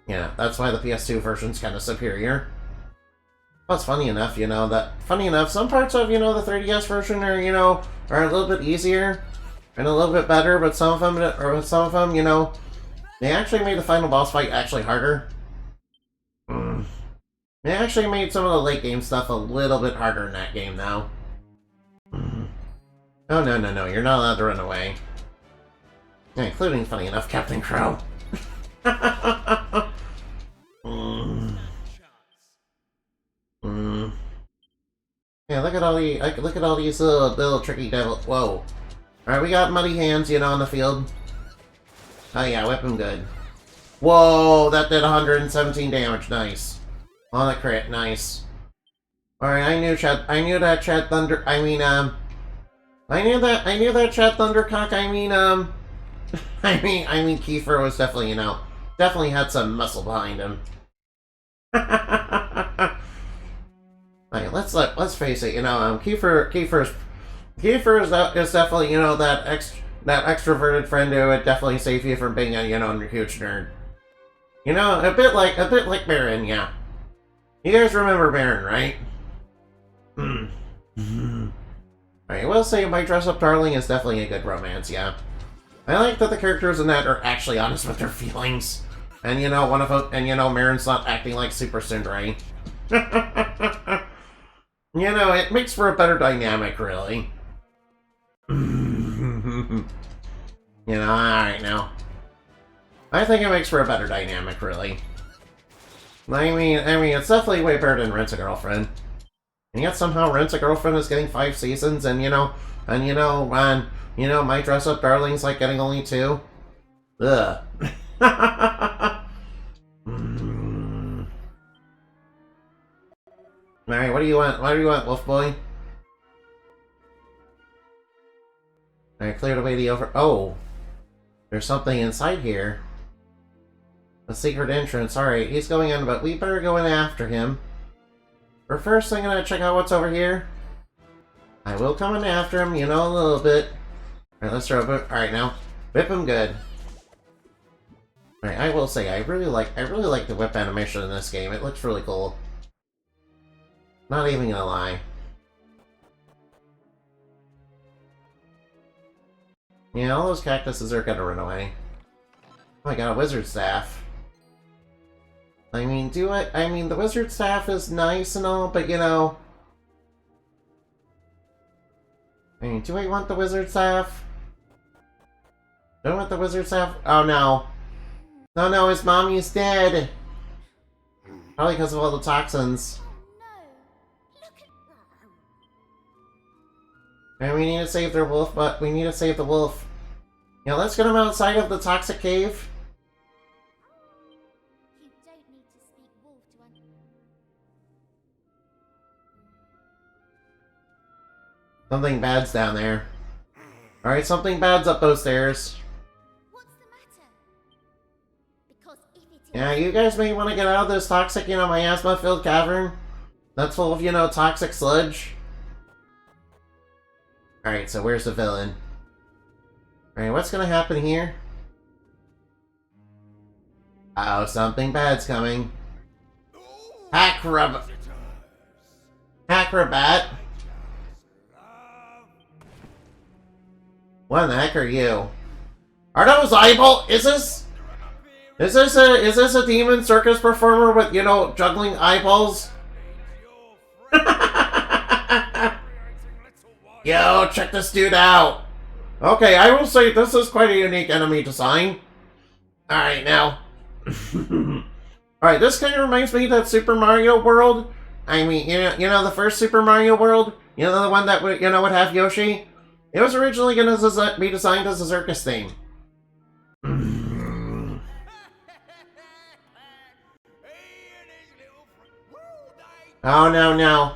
Yeah, that's why the PS2 version's kind of superior. Well, it's funny enough, you know, some parts of, you know, the 3DS version are, you know, are a little bit easier and a little bit better, but some of them, you know, they actually made the final boss fight actually harder. They actually made some of the late game stuff a little bit harder in that game, though. Oh, no, you're not allowed to run away. Yeah, including, funny enough, Captain Crow. Yeah, look at all these little tricky devil. Whoa! All right, we got muddy hands, you know, on the field. Oh yeah, whip him good. Whoa, that did 117 damage. Nice. On the crit, nice. All right, I knew that Chad Thunder. I knew that Chad Thundercock. I mean, Kiefer was definitely, you know, definitely had some muscle behind him. Right, let's face it, you know, Kiefer is definitely, you know, that extroverted friend who would definitely save you from being a, you know, huge nerd. You know, a bit like Baron, yeah. You guys remember Baron, right? I will say My Dress Up Darling is definitely a good romance, yeah. I like that the characters in that are actually honest with their feelings. And, you know, Marin's not acting like Super Tsundere. You know, it makes for a better dynamic, really. You know, alright now. I think it makes for a better dynamic, really. I mean, it's definitely way better than Rent-A-Girlfriend. And yet somehow Rent-A-Girlfriend is getting 5 seasons, and, My Dress Up Darling's like getting only 2. Ugh. Alright, what do you want? What do you want, Wolf Boy? Alright, cleared away the Oh! There's something inside here. A secret entrance. Alright, he's going in, but we better go in after him. But first, I'm gonna check out what's over here. I will come in after him, you know, a little bit. Alright, let's throw it. Alright, now. Whip him good. Alright, I will say, I really like the whip animation in this game. It looks really cool. Not even gonna lie. Yeah, all those cactuses are gonna run away. Oh, I got a wizard staff. I mean, the wizard staff is nice and all, but you know... I mean, do I want the wizard staff? Don't want the wizard staff? Oh no. No, no, his mommy's dead. Probably because of all the toxins. No. Look at. And we need to save their wolf, but we need to save the wolf. Yeah, let's get him outside of the toxic cave. You don't need to speak wolf to Something bad's down there. Alright, something bad's up those stairs. What's the matter? Because if it is. Yeah, you guys may want to get out of this toxic, miasma-filled cavern. That's full of, toxic sludge. Alright, so where's the villain? Alright, what's gonna happen here? Oh, something bad's coming. Acrobat. What in the heck are you? Are those eyeball? Is this a demon circus performer with, juggling eyeballs? Yo, check this dude out. Okay, I will say this is quite a unique enemy design. Alright, now. Alright, this kind of reminds me of that Super Mario World. I mean, the first Super Mario World? The one that would have Yoshi? It was originally going to be designed as a circus theme. Oh, no, no.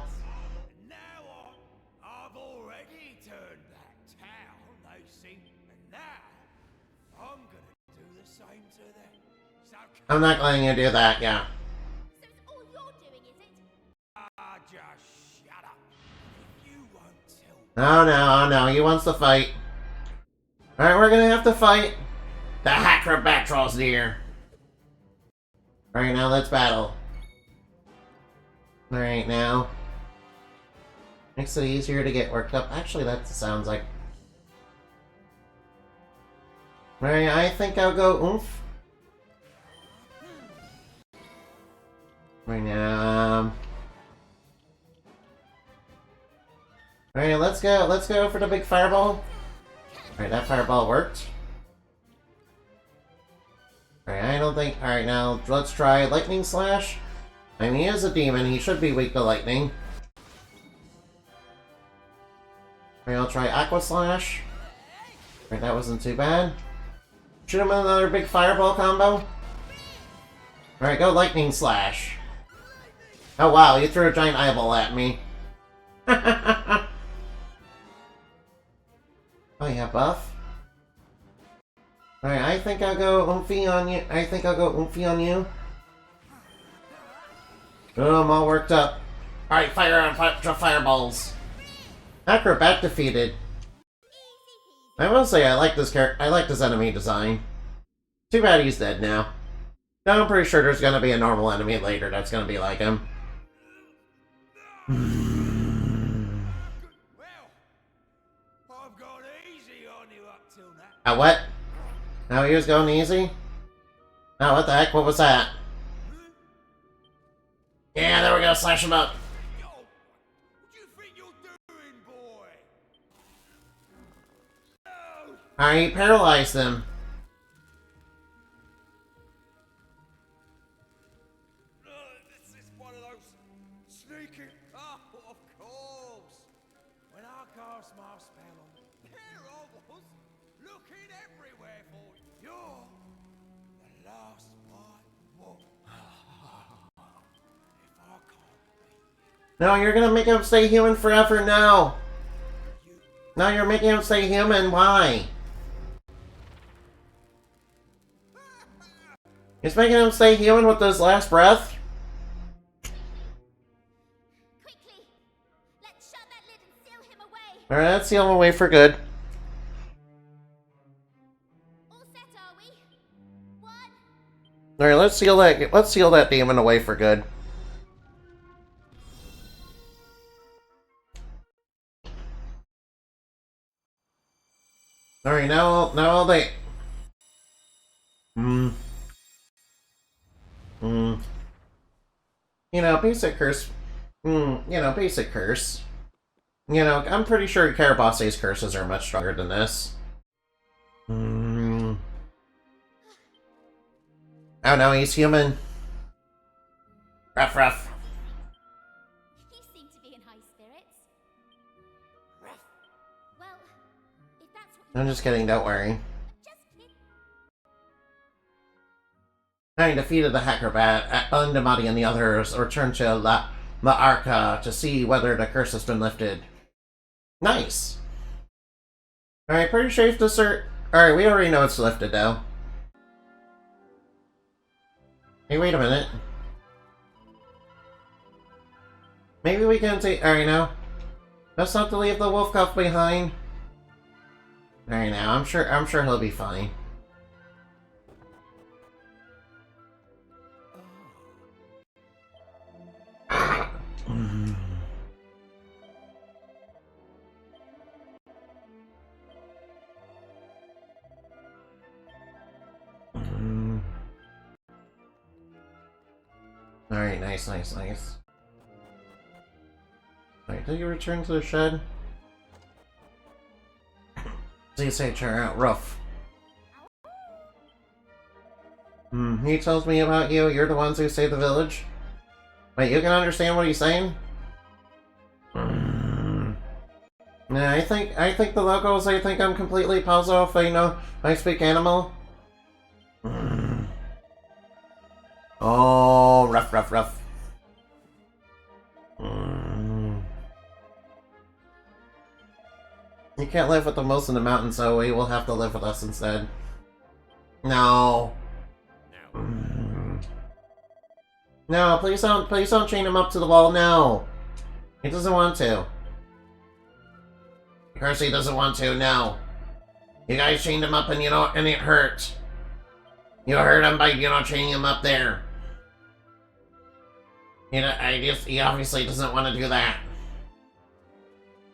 I've already turned that town, they see, and now I'm gonna do the same to them. So I'm not letting you do that, yeah. So it's all you're doing, is it? just shut up. You won't tell me. Oh, no, he wants to fight. Alright, we're gonna have to fight. The Acrobat draws near. Alright, now let's battle. Alright, now. Makes it easier to get worked up. Actually, that sounds like... Alright, I think I'll go oomph. Right now, Alright, let's go for the big fireball. Alright, that fireball worked. Alright, I don't think... Alright, now, let's try Lightning Slash. I mean, he is a demon, he should be weak to lightning. Alright, I'll try Aqua Slash. Alright, that wasn't too bad. Shoot him with another big fireball combo. Alright, go Lightning Slash. Oh wow, you threw a giant eyeball at me. Oh yeah, buff. Alright, I think I'll go oomphy on you. Oh, I'm all worked up. Alright, fire on fireballs. Acrobat defeated. I will say I like this character. I like this enemy design. Too bad he's dead now. Now I'm pretty sure there's gonna be a normal enemy later that's gonna be like him. Well, I've gone easy on you up till now. What? Now he was going easy? Oh, what the heck? What was that? Yeah, there we go. Slash him up. Yo, what do you think you're doing, boy? No. Alright, paralyzed him. This is one of those sneaking. Oh, of course. When I cast my spell on, there I was, looking everywhere for you. You're the last white wolf. If I can't No, you're gonna make him stay human forever. No. No, you're making him stay human. Why? He's making him stay human with his last breath? Quickly! Let's shut that lid and seal him away! Alright, let's seal him away for good. All set, are we? One. Alright, let's seal that demon away for good. Alright, now all they... Basic curse. Basic curse. I'm pretty sure Karabase's curses are much stronger than this. Oh no, he's human. Ruff, ruff. You seem to be in high spirits. Well, if that's what you I'm just kidding, don't worry. just kidding. Having defeated the Hacker-Bat, Undamati and the others return to La Arca to see whether the curse has been lifted. Nice. Alright, pretty safe to assert. Alright, we already know it's lifted though. Hey, wait a minute. Maybe we can take. Alright, now. Best not to leave the wolf cuff behind. Alright, now. I'm sure he'll be fine. Alright, nice. Alright, did you return to the shed? Please say turn out rough. He tells me about you. You're the ones who saved the village. Wait, you can understand what he's saying? Yeah, I think the locals, they think I'm completely puzzled if they know I speak animal. Oh, rough. You can't live with the most in the mountains, so we will have to live with us instead. No. No, please don't chain him up to the wall, no. He doesn't want to. Of course he doesn't want to, no. You guys chained him up and and it hurt. You hurt him by, chaining him up there. He obviously doesn't want to do that.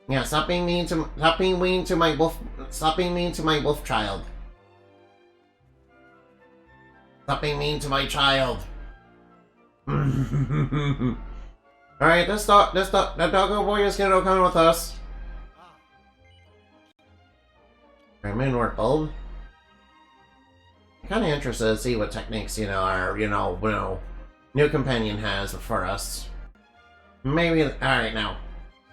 Yeah, stop being mean to my wolf child. Stop being mean to my child. Alright, that doggo boy is gonna come with us. Alright, Moonwork Bulb. I'm kinda interested to see what techniques, our, new companion has for us. Maybe, alright now.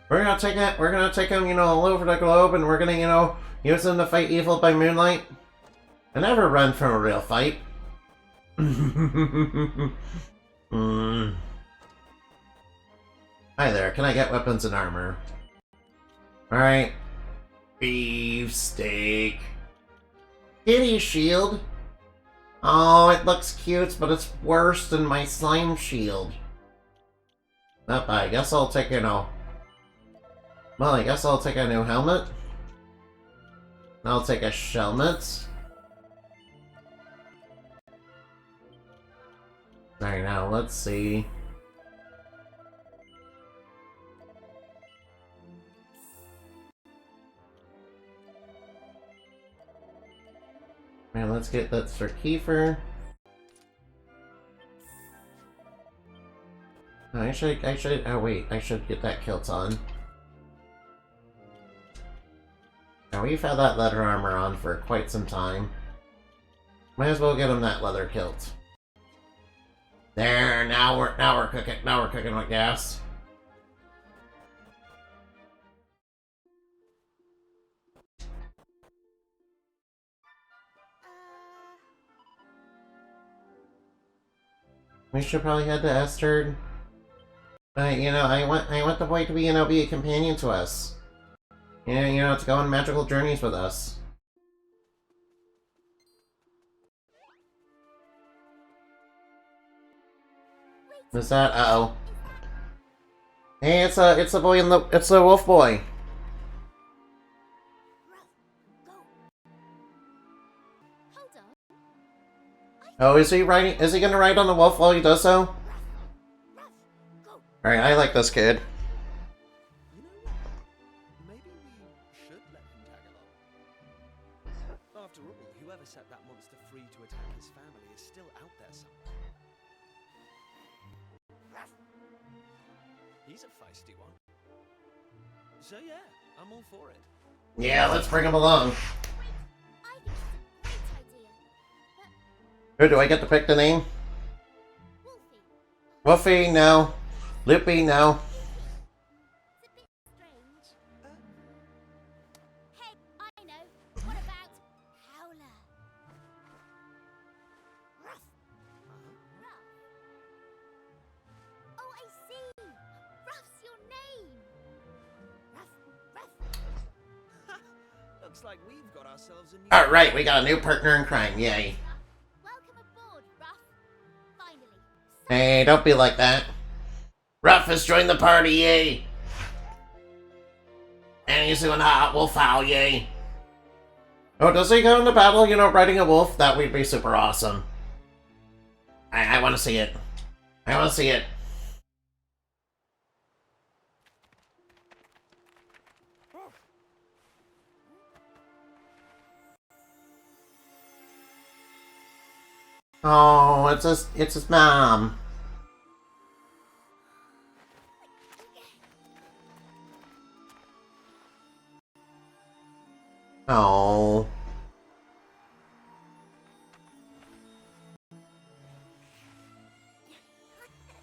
We're gonna take him, all over the globe, and we're gonna, use him to fight evil by moonlight. I never run from a real fight. Hi there, can I get weapons and armor? Alright. Beefsteak. Kitty shield. Oh, it looks cute, but it's worse than my slime shield. Not bad. I guess I'll take, Well, I guess I'll take a new helmet. I'll take a shelmet. Alright, now let's see. Alright, let's get that Sir Kiefer. Oh, I should, oh wait, I should get that kilt on. Now we've had that leather armor on for quite some time. Might as well get him that leather kilt. There, now we're cooking with gas. We should probably head to Esterd. I want the boy to be a companion to us. To go on magical journeys with us. Who's that? Uh-oh. Hey, it's a boy it's the wolf boy. Hold on. Oh, is he gonna ride on the wolf while he does so? Alright, I like this kid. You know what? Maybe we should let him tag along. After all, whoever set that monster free to attack his family is still out there somewhere. He's a feisty one. So yeah, I'm all for it. Yeah, let's bring him along. I think it's a great idea. Who do I get to pick the name? Wolfie. Woofy, no. Loopy, no. It's a bit strange. Hey, I know. What about Howler? Ruff. Ruff. Oh, I see. Ruff's your name. Ruff, Ruff. Looks like we've got ourselves a new... Alright, we got a new partner in crime, yay. Welcome aboard, Ruff. Finally. Hey, don't be like that. Ruff has joined the party, yay! And he's doing a hot wolf howl, yay! Oh, does he go into battle, you know, riding a wolf? That would be super awesome. I want to see it. I want to see it. Oh, it's his mom. Oh.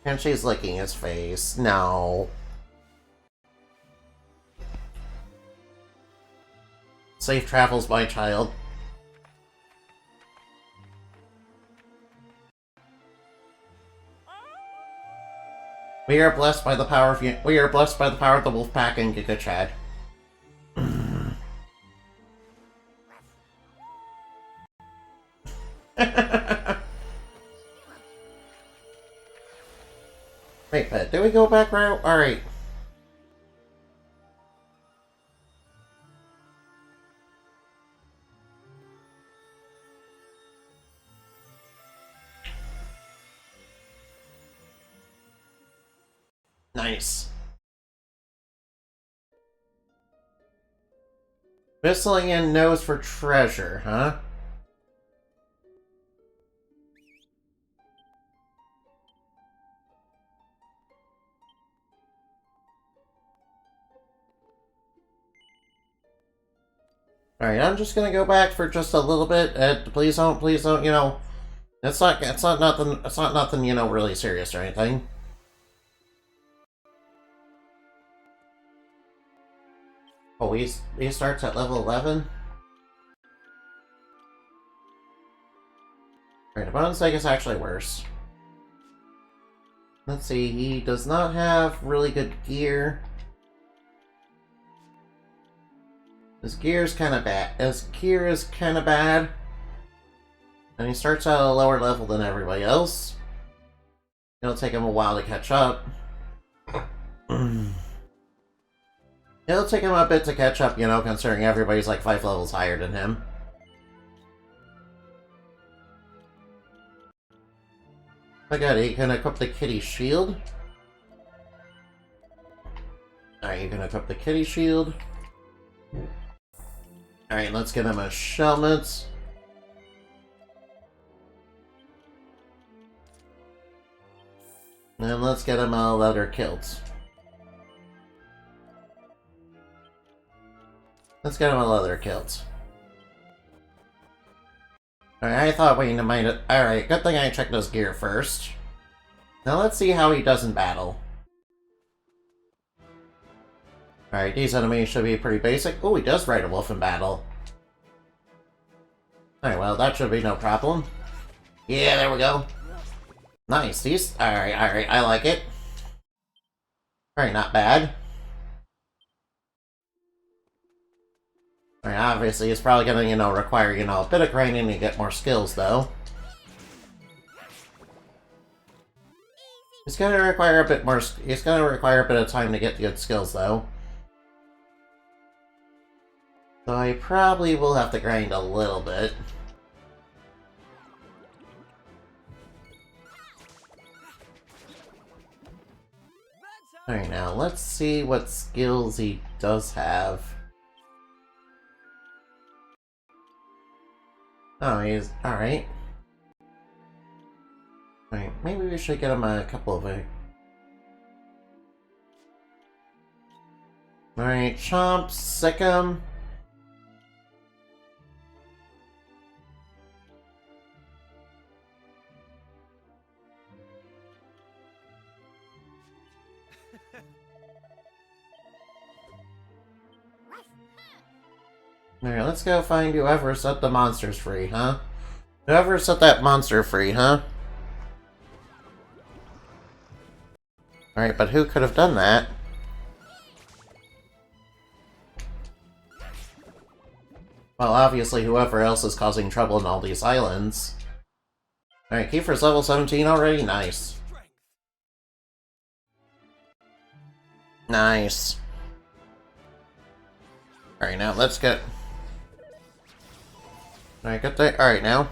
And she's licking his face. No. Safe travels, my child. We are blessed by the power of we are blessed by the power of the wolf pack and Giga Chad. Wait, but do we go back route? Alright. Nice. Whistling in nose for treasure, huh? Alright, I'm just gonna go back for just a little bit. Please don't, you know, it's not nothing, you know, really serious or anything. Oh, he starts at level 11? Alright, the bonus egg is actually worse. Let's see, he does not have really good gear. His gear is kind of bad. His gear is kind of bad. And he starts at a lower level than everybody else. It'll take him a while to catch up. It'll take him a bit to catch up, you know, considering everybody's like 5 levels higher than him. Oh god, he can equip the kitty shield. Alright, you can equip the kitty shield. Alright, let's get him a helmet. And let's get him a leather kilt. Let's get him a leather kilt. Alright, I thought we might have... Alright, good thing I checked his gear first. Now let's see how he does in battle. Alright, these enemies should be pretty basic. Oh, he does ride a wolf in battle. Alright, well, that should be no problem. Yeah, there we go. Nice, these... Alright, I like it. Alright, not bad. Alright, obviously it's probably gonna, you know, require, you know, a bit of grinding to get more skills, though. It's gonna require a bit more... It's gonna require a bit of time to get good skills, though. So I probably will have to grind a little bit. Alright, now let's see what skills he does have. Oh, he's... Alright. Alright, maybe we should get him a couple of... Alright, Chomp, sick him. Alright, let's go find whoever set the monsters free, huh? Whoever set that monster free, huh? Alright, but who could have done that? Well, obviously whoever else is causing trouble in all these islands. Alright, Kiefer's level 17 already? Nice. Nice. Alright, now let's get... Alright, get there. Alright, now.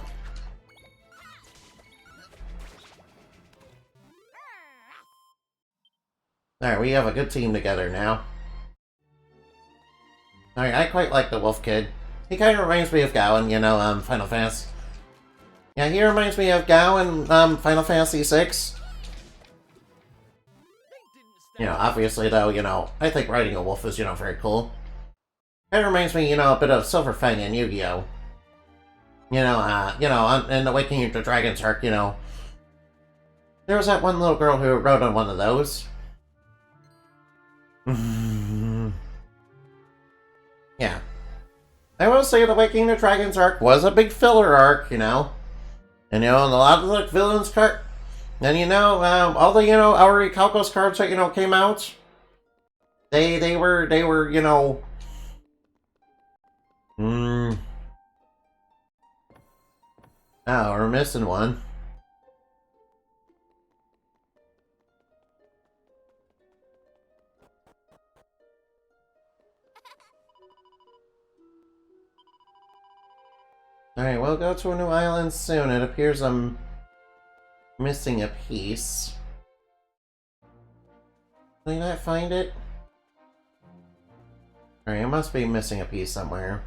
Alright, we have a good team together now. Alright, I quite like the Wolf Kid. He kind of reminds me of Gao in, Final Fantasy. Yeah, he reminds me of Gao in, Final Fantasy VI. Obviously, though, I think riding a wolf is, very cool. It reminds me, a bit of Silver Fang in Yu-Gi-Oh! In Awakening of the Dragon's Arc, there was that one little girl who rode on one of those. Yeah. I will say the Awakening of the Dragon's Arc was a big filler arc, And, a lot of the villains cut. And, all the, Auri Calcos cards that, came out. They were, Oh, we're missing one. Alright, we'll go to a new island soon. It appears I'm missing a piece. Did I not find it? Alright, I must be missing a piece somewhere.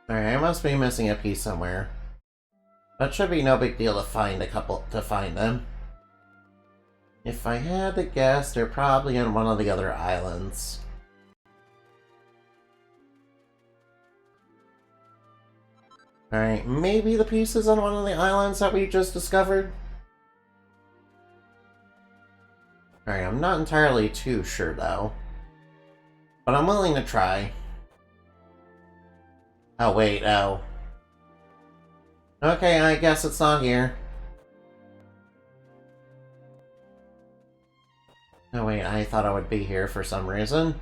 Alright, I must be missing a piece somewhere. That should be no big deal to find them. If I had to guess, they're probably on one of the other islands. Alright, maybe the piece is on one of the islands that we just discovered? Alright, I'm not entirely too sure though. But I'm willing to try. Oh wait, oh. Okay, I guess it's not here. Oh wait, I thought I would be here for some reason.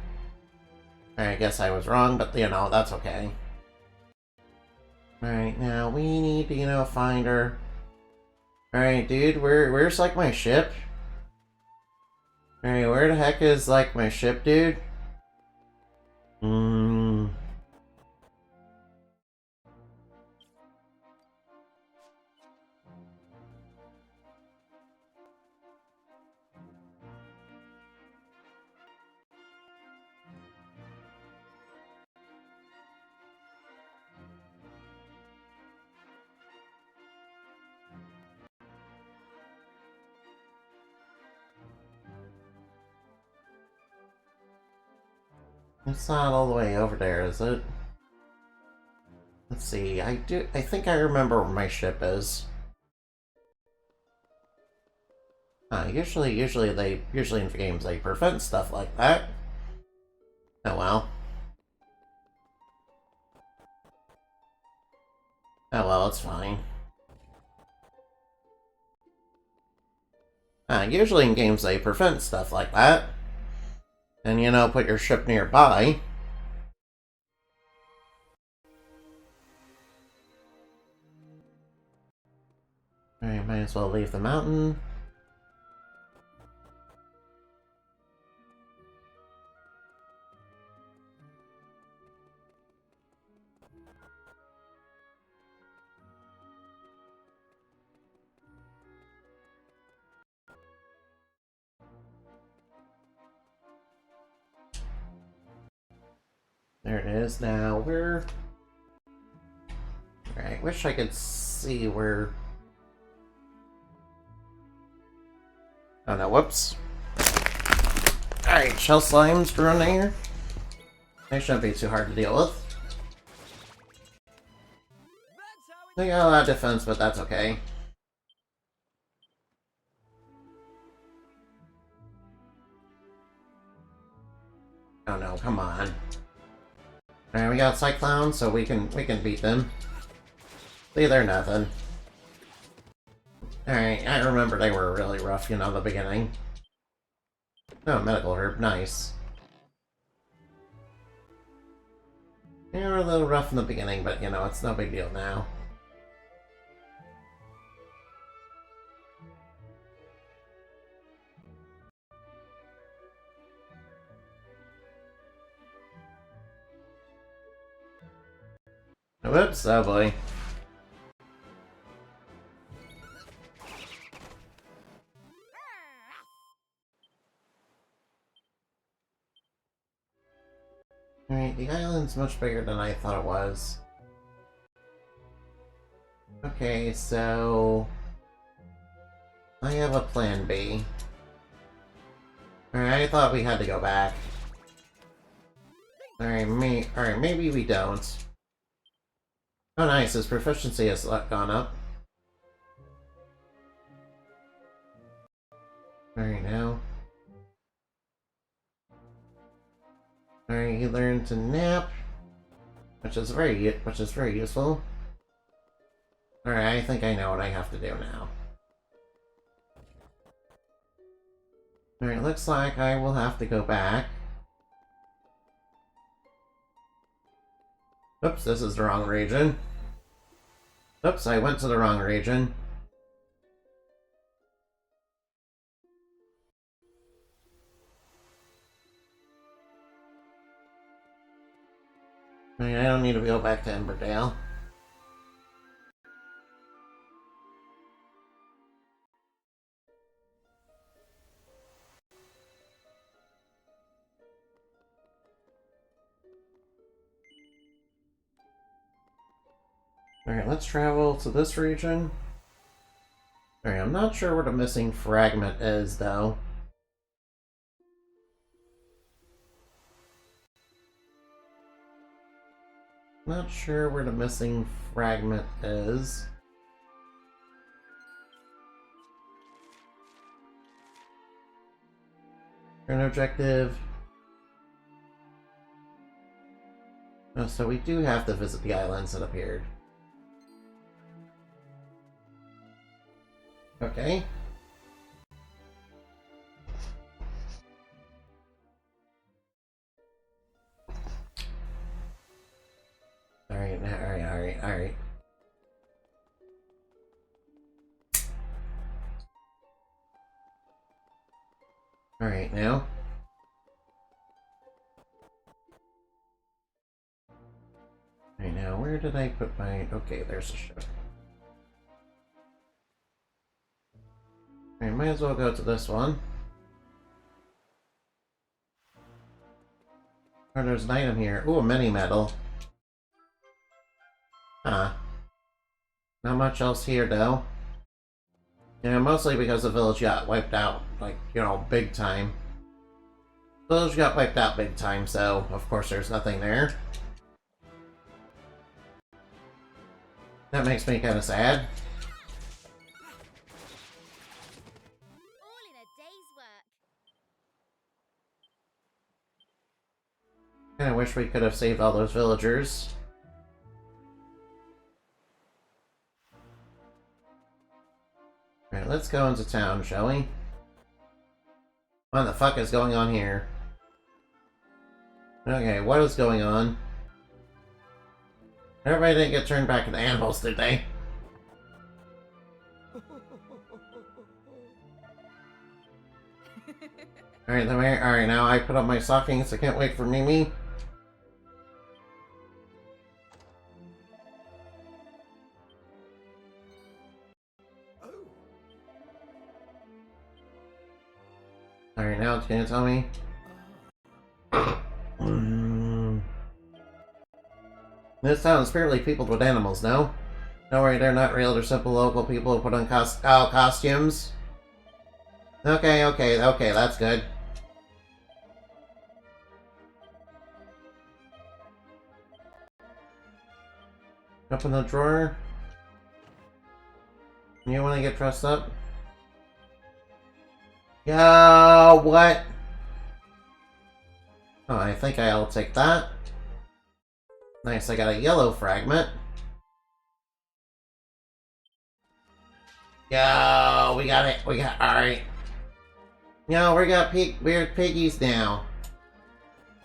I guess I was wrong, but that's okay. Alright, now we need to, find her. Alright, dude, where's, like, my ship? Alright, where the heck is, like, my ship, dude? It's not all the way over there, is it? Let's see, I think I remember where my ship is. Usually in games they prevent stuff like that. Oh well. Oh well, it's fine. Usually in games they prevent stuff like that. And, put your ship nearby. Alright, might as well leave the mountain. There it is. Now, we're... Alright, wish I could see where... Oh no, whoops. Alright, shell slimes growing here. They shouldn't be too hard to deal with. They got a lot of defense, but that's okay. come on. Alright, we got Cyclones, so we can beat them. See, they're nothing. Alright, I remember they were really rough, you know, the beginning. Oh, medical herb, nice. They were a little rough in the beginning, but, you know, it's no big deal now. Whoops, oh boy. Alright, the island's much bigger than I thought it was. Okay, so... I have a plan B. Alright, I thought we had to go back. Alright, maybe we don't. Oh nice, his proficiency has gone up. Alright, now. Alright, he learned to nap, which is very useful. Alright, I think I know what I have to do now. Alright, looks like I will have to go back. Oops, this is the wrong region. Oops, I went to the wrong region. I don't need to go back to Emberdale. Alright, let's travel to this region. Alright, I'm not sure where the missing fragment is, though. Not sure where the missing fragment is. An objective. Oh, so we do have to visit the islands that appeared. Okay. Alright. Alright, now. Alright, now, where did I put my... Okay, there's a ship. Alright, might as well go to this one. Oh, there's an item here. Ooh, a mini medal. Huh. Not much else here, though. Yeah, mostly because the village got wiped out, like, you know, big time. The village got wiped out big time, so, of course, there's nothing there. That makes me kind of sad. All in a day's work. Kinda wish we could have saved all those villagers. Alright, let's go into town, shall we? What the fuck is going on here? Okay, what is going on? Everybody didn't get turned back into animals, did they? Alright, now I put up my stockings. I can't wait for Mimi. Alright, now it's gonna tell me. This town is fairly peopled with animals, no? Don't worry, they're not real, they're simple local people who put on costumes. Okay, that's good. Open the drawer. You wanna get dressed up? Yo, what? Oh, I think I'll take that. Nice, I got a yellow fragment. Yo, we got it. Alright. No, we're piggies now.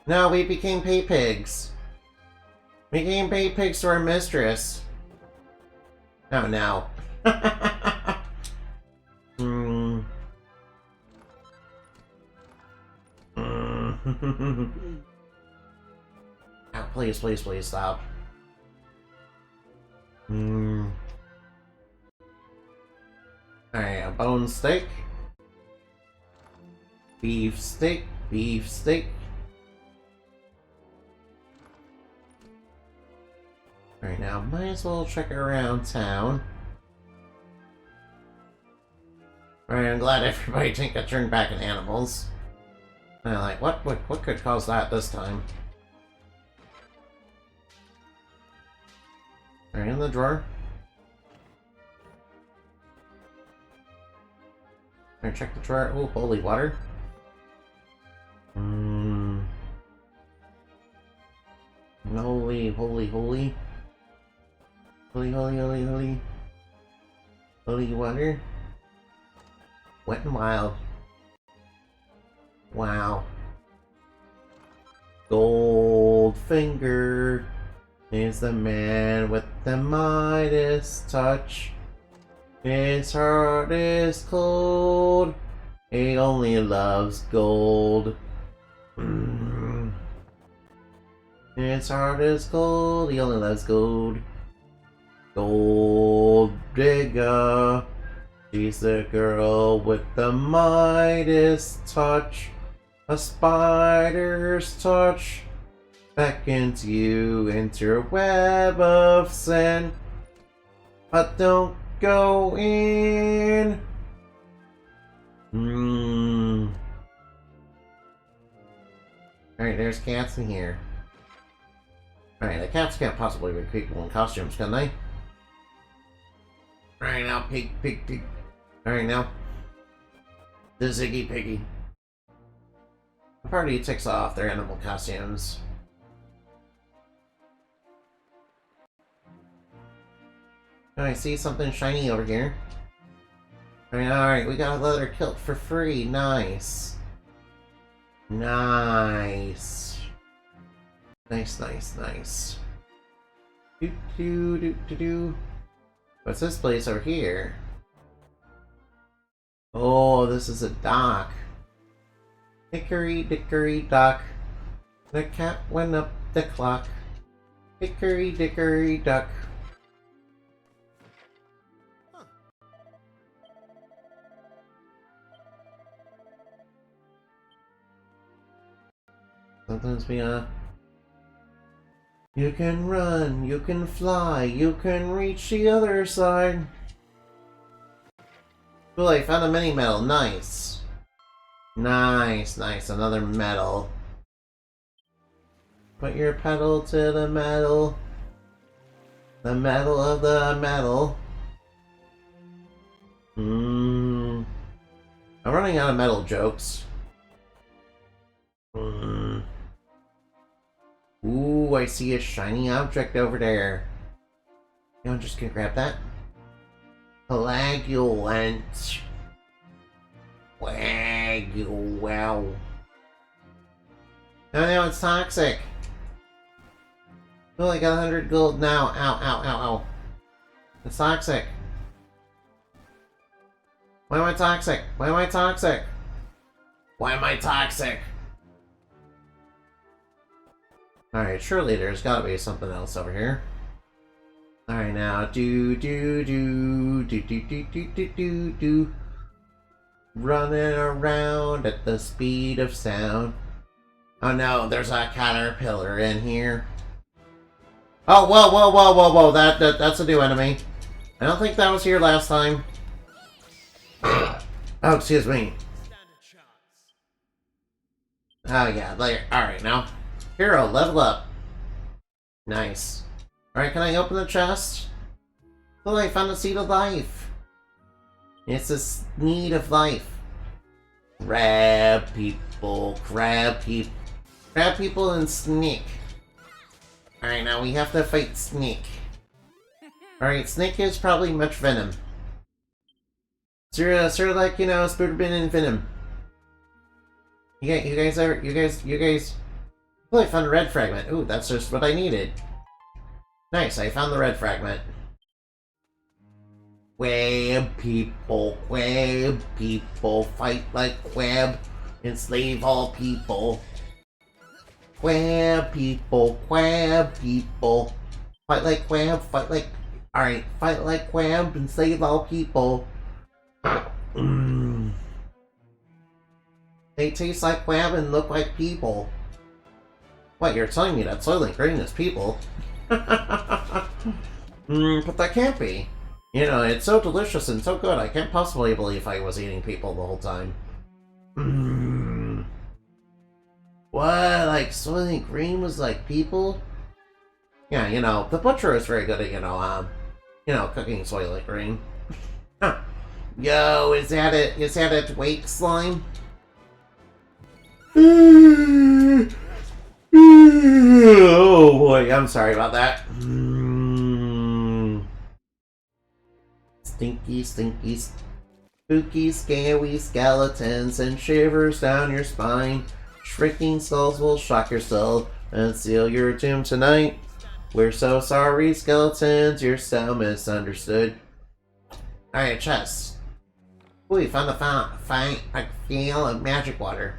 No, we became pay pigs. We became pay pigs to our mistress. Oh no. Hmm. Oh, please, please, please stop. Alright, a bone steak. Beef steak, beef steak. Alright, now might as well check around town. Alright, I'm glad everybody got turned back in animals. And I'm like, what could cause that this time? Alright, in the drawer. Alright, check the drawer. Oh, holy water. Holy, holy, holy. Holy, holy, holy, holy. Holy water. Wet and wild. Wow. Goldfinger is the man with the Midas touch. His heart is cold. He only loves gold. His heart is cold. He only loves gold. Gold digger. She's the girl with the Midas touch. A spider's touch beckons you into a web of sin. But don't go in. Alright, there's cats in here. Alright, the cats can't possibly be people in costumes, can they? Alright now, pig. Alright now. The Ziggy Piggy. The party takes off their animal costumes. Oh, I see something shiny over here. Alright, we got a leather kilt for free. Nice. Nice. Nice. Do. What's this place over here? Oh, this is a dock. Hickory dickory dock. The cat went up the clock. Hickory dickory duck. Sometimes we you can run, you can fly, you can reach the other side. Cool, I found a mini medal. Nice. Nice. Another medal. Put your pedal to the metal. The metal of the metal. I'm running out of metal jokes. Ooh, I see a shiny object over there. You know, I'm just gonna grab that. Coagulant. Wow. No, it's toxic. Oh, I got 100 gold now. Ow. It's toxic. Why am I toxic? Alright, surely there's gotta be something else over here. Alright, now do. Running around at the speed of sound. Oh no, there's a caterpillar in here. Oh, whoa, that's a new enemy. I don't think that was here last time. Oh, excuse me. Oh yeah, later. Alright, now. Hero, level up. Nice. Alright, can I open the chest? Oh, I found a seed of life. It's a need of life. Crab people. Grab people and sneak. Alright, now we have to fight Snake. Alright, Snake is probably much venom. Sort of like, you know, Spooderman and Venom. You guys... Oh, I found a red fragment. Ooh, that's just what I needed. Nice, I found the red fragment. Quab people, fight like Quab, enslave all people. Quab people, fight like Quab, fight like... Alright, fight like Quab, enslave all people. They taste like Quab and look like people. What, you're telling me that Soylent Green is people? But that can't be. You know, it's so delicious and so good, I can't possibly believe I was eating people the whole time. What, like Soylent Green was like people? Yeah, you know, the butcher is very good at, you know, cooking Soylent Green. Yo, is that it? Is that a wake slime? Oh boy, I'm sorry about that. Stinky, spooky, scary skeletons and shivers down your spine. Shrieking skulls will shock your soul and seal your doom tonight. We're so sorry, skeletons, you're so misunderstood. Alright, chest. Ooh, we found a feel of magic water.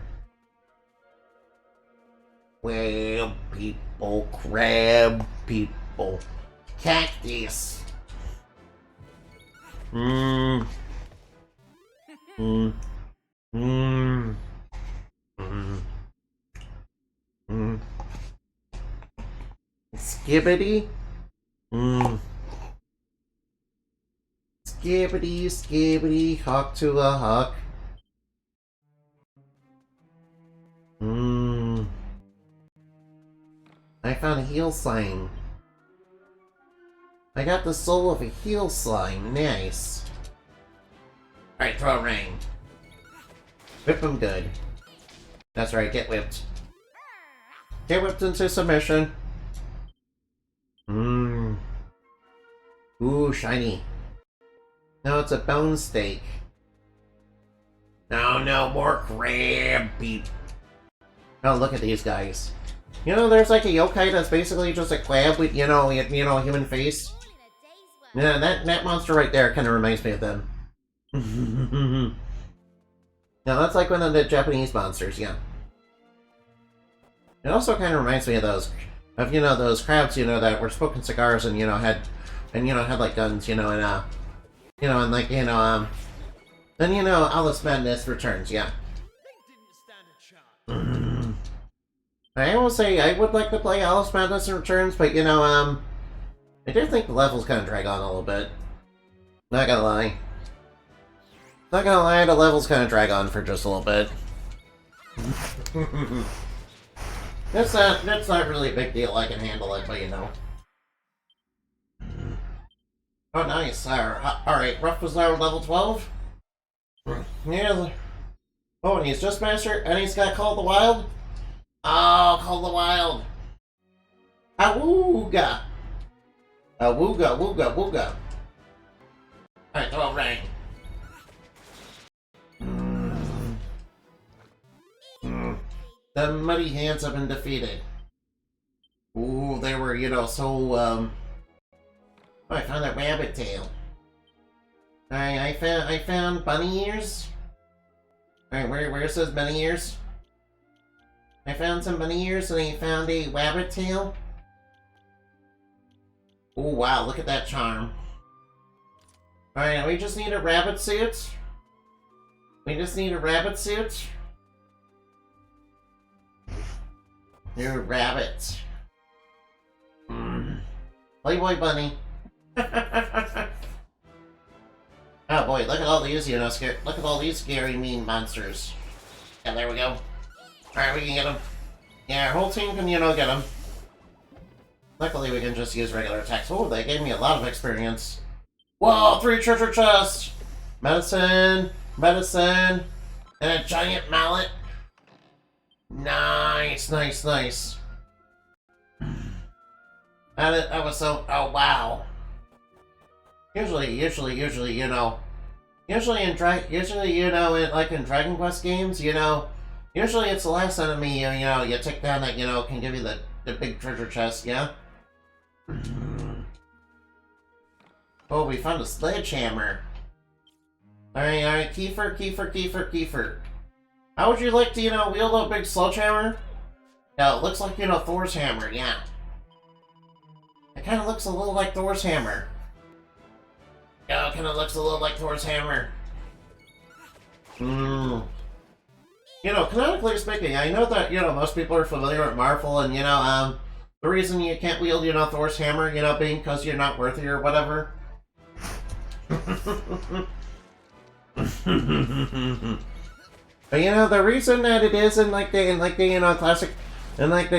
Well, people, crab people, cactus. Skibbity. Skibbity, hawk to a hawk. I found a heal slime. I got the soul of a heal slime. Nice. Alright, throw a ring. Whip him good. That's right, get whipped. Get whipped into submission. Ooh, shiny. No, it's a bone steak. No more crab people. Oh, look at these guys. You know, there's like a yokai that's basically just a crab with, you know, human face. Yeah, that monster right there kind of reminds me of them. Now that's like one of the Japanese monsters, yeah. It also kind of reminds me of those crabs, you know, that were smoking cigars and, had like guns, then, Alice Madness Returns, yeah. I will say I would like to play Alice Madness Returns, but, I do think the levels kind of drag on a little bit. Not gonna lie. The levels kind of drag on for just a little bit. That's not really a big deal. I can handle it, but Oh, nice. Alright, Ruff was now level 12? Yeah. Oh, and he's just mastered, and he's got Call the Wild? Oh, Call the Wild. Awooga. Wooga. Alright, throw a ring. The Muddy Hands have been defeated. Ooh, they were, so, Oh, I found that rabbit tail. I found bunny ears. Alright, where says bunny ears? I found some bunny ears and I found a rabbit tail. Oh wow, look at that charm. Alright, we just need a rabbit suit. You're a rabbit. Playboy bunny. Oh boy, look at all these, look at all these scary, mean monsters. Yeah, there we go. Alright, we can get them. Yeah, our whole team can, get them. Luckily, we can just use regular attacks. Oh, they gave me a lot of experience. Whoa, 3 treasure chests! Medicine, and a giant mallet. Nice, nice, nice. That was so. Oh wow. Usually, you know, usually in like in Dragon Quest games, you know, usually it's the last enemy you take down that can give you the big treasure chest. Yeah. Oh, we found a sledgehammer. Alright, Kiefer. How would you like to, wield a big sledgehammer? Yeah, it looks like, Thor's hammer, yeah. It kind of looks a little like Thor's hammer. Yeah, it kind of looks a little like Thor's hammer. Canonically speaking, I know that, most people are familiar with Marvel, and, the reason you can't wield, Thor's hammer, being because you're not worthy or whatever. But the reason that it is in the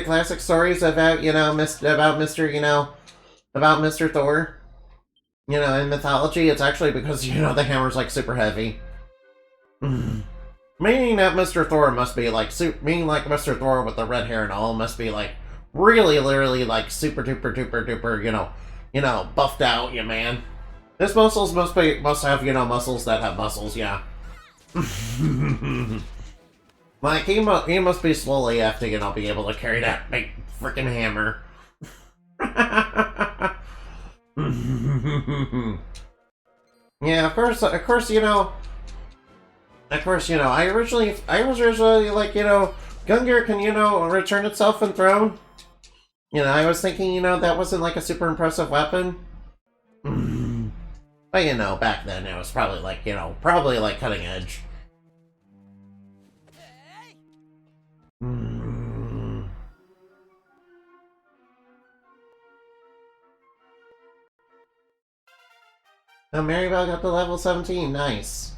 classic stories about Mr. Thor, in mythology, it's actually because the hammer's like super heavy. Meaning that Mr. Thor must be like Mr. Thor with the red hair and all must be like really literally like super duper buffed out, man. His muscles must have muscles that have muscles, yeah. Like he must be slowly have to be able to carry that big freaking hammer. Yeah, of course, I was originally like, Gungnir can, return itself and throne. I was thinking, that wasn't like a super impressive weapon. But, back then it was probably like, cutting edge. Oh, Maribel got to level 17, nice.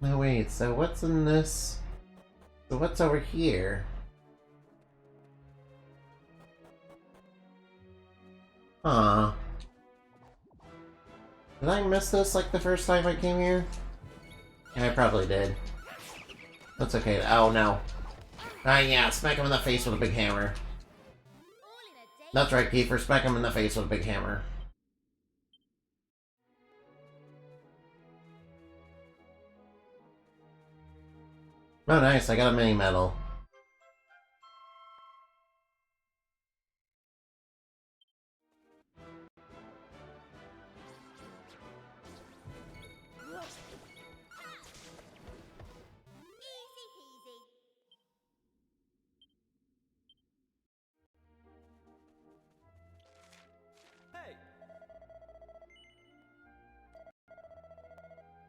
No, wait, so what's in this? So what's over here? Huh. Did I miss this like the first time I came here? Yeah, I probably did. That's okay. Oh no. Ah, yeah, smack him in the face with a big hammer. That's right, Kiefer, smack him in the face with a big hammer. Oh, nice, I got a mini medal.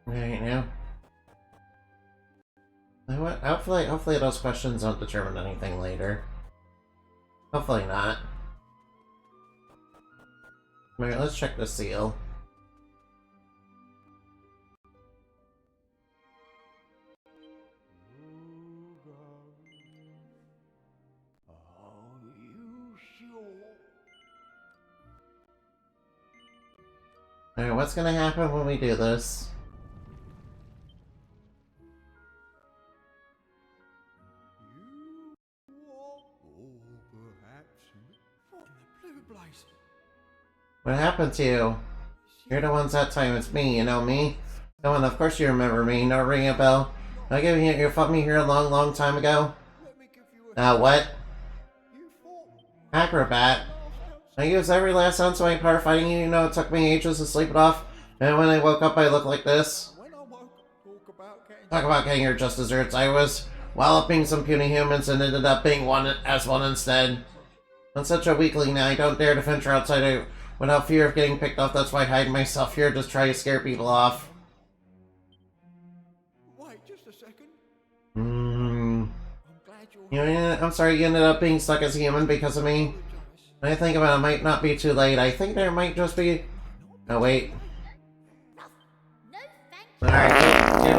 Right now. What? Hopefully those questions don't determine anything later. Hopefully not. Alright, let's check the seal. Alright, what's gonna happen when we do this? What happened to you? You're the ones that time, it's me, you know me? No, and of course you remember me, no ring a bell. I gave you fought me here a long time ago. What? Acrobat. I used every last ounce of my power fighting you, it took me ages to sleep it off. And when I woke up I looked like this. Talk about getting your just desserts. I was walloping some puny humans and ended up being one instead. I'm such a weakling now, I don't dare to venture outside without fear of getting picked off. That's why I hide myself here, just try to scare people off. Wait, just a second. I'm sorry you ended up being stuck as a human because of me. When I think about it, it might not be too late. I think there might just be... Oh, wait. Alright, you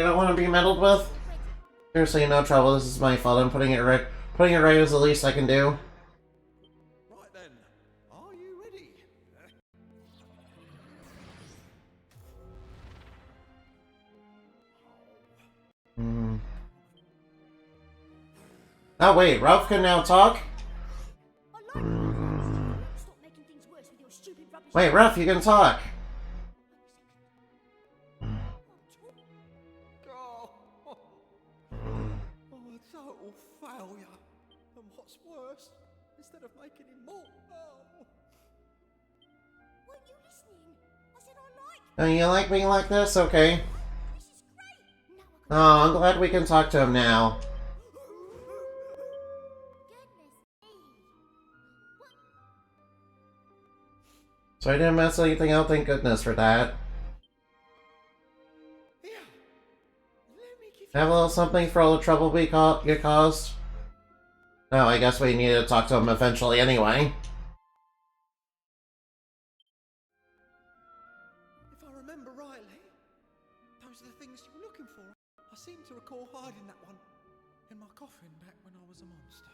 don't want to be meddled with? Seriously, no trouble. This is my fault. I'm putting it right as the least I can do. Right then, Oh wait, Ralph can now talk? I like Stop making things worse with your stupid rubbish. Wait, Ralph, you can talk. Oh, a total failure. And what's worse, instead of making him more. Oh. Weren't you listening? I said I like. Oh, you like being like this? Okay. This is great. Now I Oh, I'm glad we can talk to him now. Goodness me. What? So I didn't mess anything out, thank goodness for that. Here, let me give Have a little something for all the trouble you caused? Oh, I guess we needed to talk to him eventually anyway. If I remember rightly, those are the things you were looking for. I seem to recall hiding that one in my coffin back when I was a monster.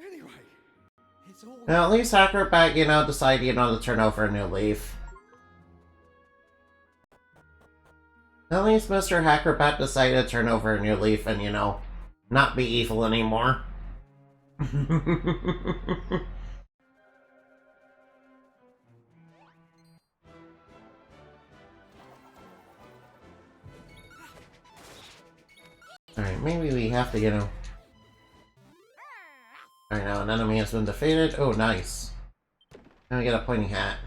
Anyway, it's all. Now, at least Acrobat, decided, to turn over a new leaf. At least Mr. Hackerbat decided to turn over a new leaf and, not be evil anymore. Alright, maybe we have to, Alright, now an enemy has been defeated. Oh, nice. Now we get a pointy hat.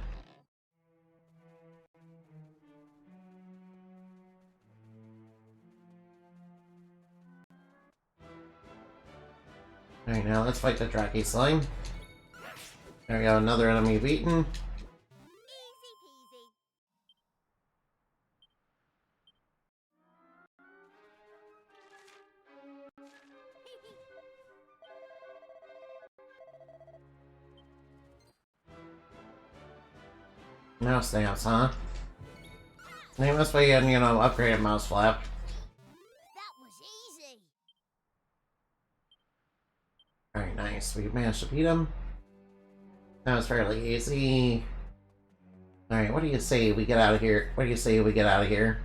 Alright, now let's fight the Draki Slime. There we go, another enemy beaten. Easy peasy. Mouse stamps, huh? They must be an, upgraded mouse flap. That was easy. Alright, nice. We managed to beat him. That was fairly easy. Alright, what do you say we get out of here? What do you say we get out of here?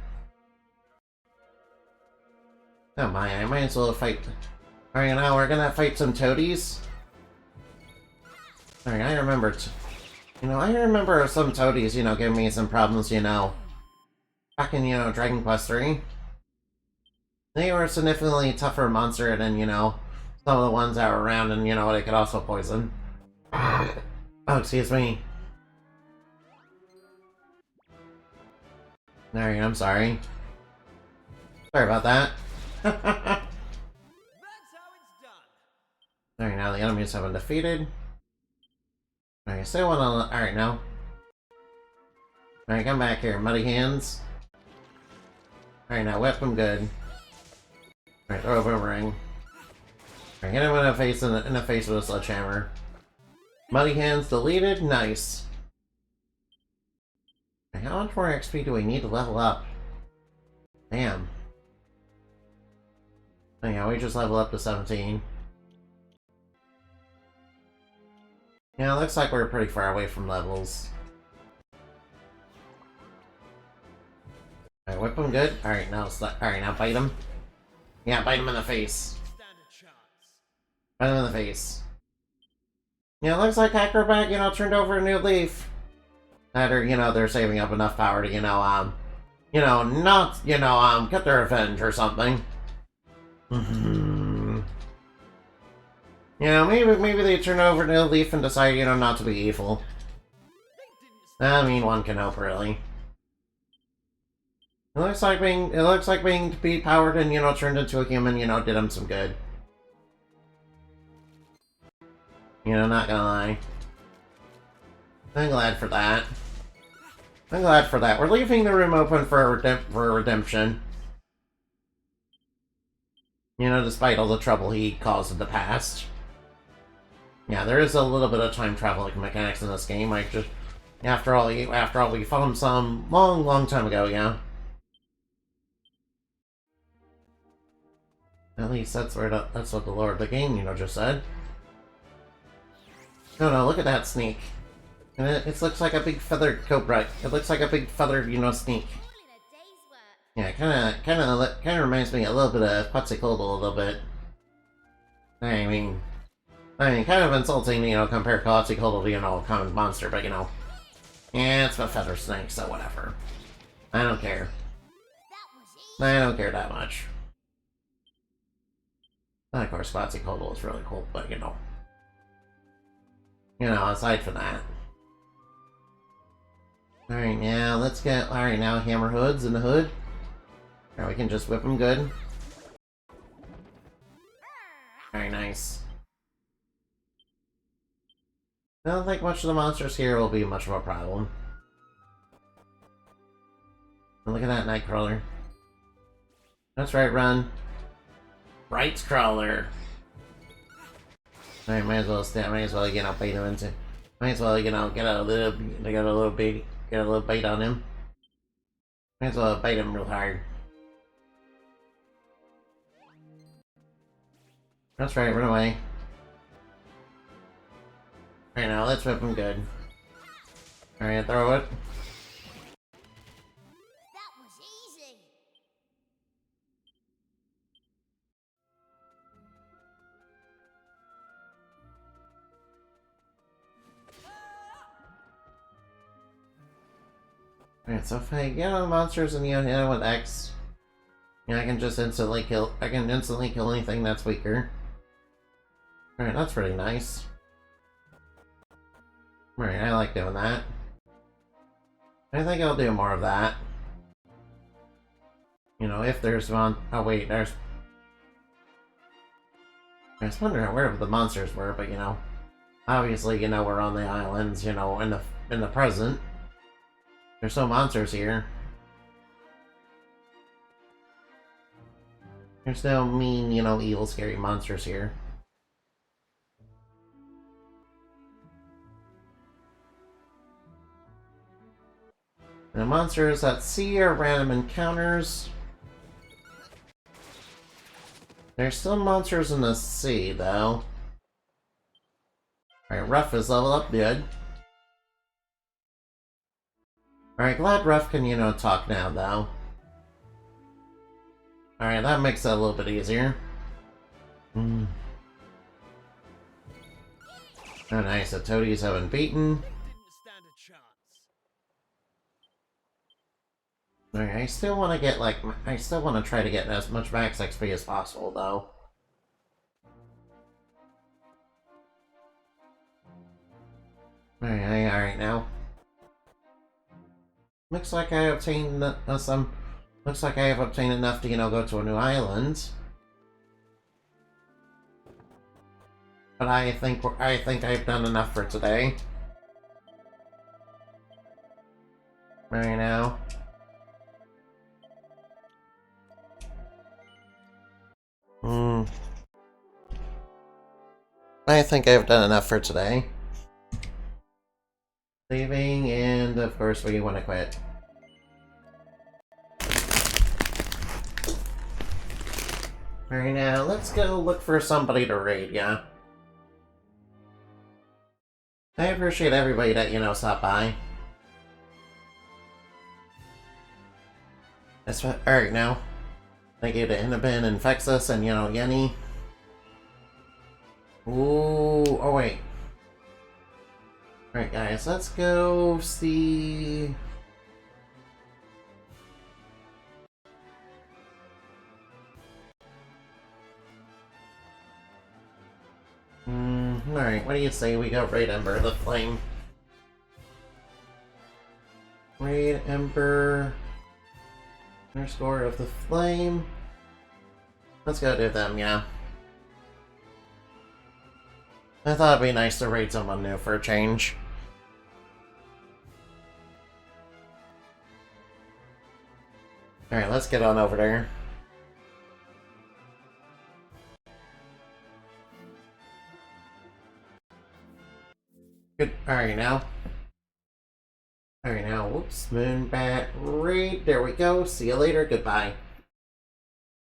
Oh my, I might as well fight. Alright, now we're gonna fight some toadies. Alright, I remember. I remember some toadies, giving me some problems, back in, Dragon Quest 3. They were a significantly tougher monster than, some of the ones that were around, and, they could also poison. Oh, excuse me. Alright, I'm sorry. Sorry about that. That's how it's done. Alright, now the enemies have been defeated. Alright, still wanna. Alright, now. Alright, come back here, Muddy Hands. Alright, now whip him good. Alright, throw a boomerang. Alright, hit him in the face with a sledgehammer. Muddy Hands deleted? Nice. Alright, how much more XP do we need to level up? Damn. Oh yeah, we just level up to 17. Yeah, it looks like we're pretty far away from levels. Alright, whip him good. Alright, now bite him. Yeah, bite him in the face. Standard chance. Bite him in the face. Yeah, it looks like Acrobat, turned over a new leaf. That or, they're saving up enough power to, not, get their revenge or something. Maybe they turn over a new leaf and decide, not to be evil. I mean, one can hope, really. It looks like being powered and, turned into a human, did him some good. Not gonna lie. I'm glad for that. I'm glad for that. We're leaving the room open for redemption. Despite all the trouble he caused in the past. Yeah, there is a little bit of time travel mechanics in this game. Like, just after all, we found some long time ago. Yeah. At least that's what the lord of the game, just said. No, look at that sneak. And it looks like a big feathered cobra. It looks like a big feathered, sneak. All in a day's work. Yeah, kind of reminds me a little bit of Putsicold a little bit. I mean, kind of insulting, compare Colossal to, a common monster, but, yeah, it's a feather snake, so whatever. I don't care. That was easy. I don't care that much. Of course, Quetzalcoatl is really cool, but, aside from that. Alright, now, let's get, alright, now Hammerhood's in the hood. Alright, we can just whip him good. Very nice. I don't think much of the monsters here will be much of a problem. And look at that Nightcrawler. That's right, run. Bright Crawler. Alright, might as well bait him into. Might as well, get a little bait on him. Might as well bait him real hard. That's right, run away. Alright, now let's whip him good. Alright, throw it. That was easy. Alright, so if I get on monsters and hit them with X, I can just instantly kill. I can instantly kill anything that's weaker. Alright, that's pretty nice. Alright, I like doing that. I think I'll do more of that. If there's one. Oh wait, there's. I was wondering where the monsters were, but obviously we're on the islands. In the present. There's no monsters here. There's no mean, evil, scary monsters here. The monsters at sea are random encounters. There's still monsters in the sea, though. Alright, Ruff is level up good. Alright, glad Ruff can, talk now, though. Alright, that makes it a little bit easier. Oh, nice, the toadies have been beaten. Didn't stand a chance. Alright, I still want to get, I still want to try to get as much max XP as possible, though. Alright now. Looks like I obtained some. Looks like I have obtained enough to, go to a new island. But I think I've done enough for today. Right now. I think I've done enough for today. Leaving, and of course we want to quit. Alright, now let's go look for somebody to raid, yeah? I appreciate everybody that, stopped by. That's what. Alright, now. Thank you to Inabin and Fexus and, Yenny. Ooh, oh wait. Alright, guys, let's go see. Alright, what do you say we go raid Ember the Flame? Raid Ember _ of the Flame. Let's go do them, yeah. I thought it'd be nice to raid someone new for a change. Alright, let's get on over there. Good. Alright now. Alright now. Whoops. Moonbat raid. There we go. See you later. Goodbye.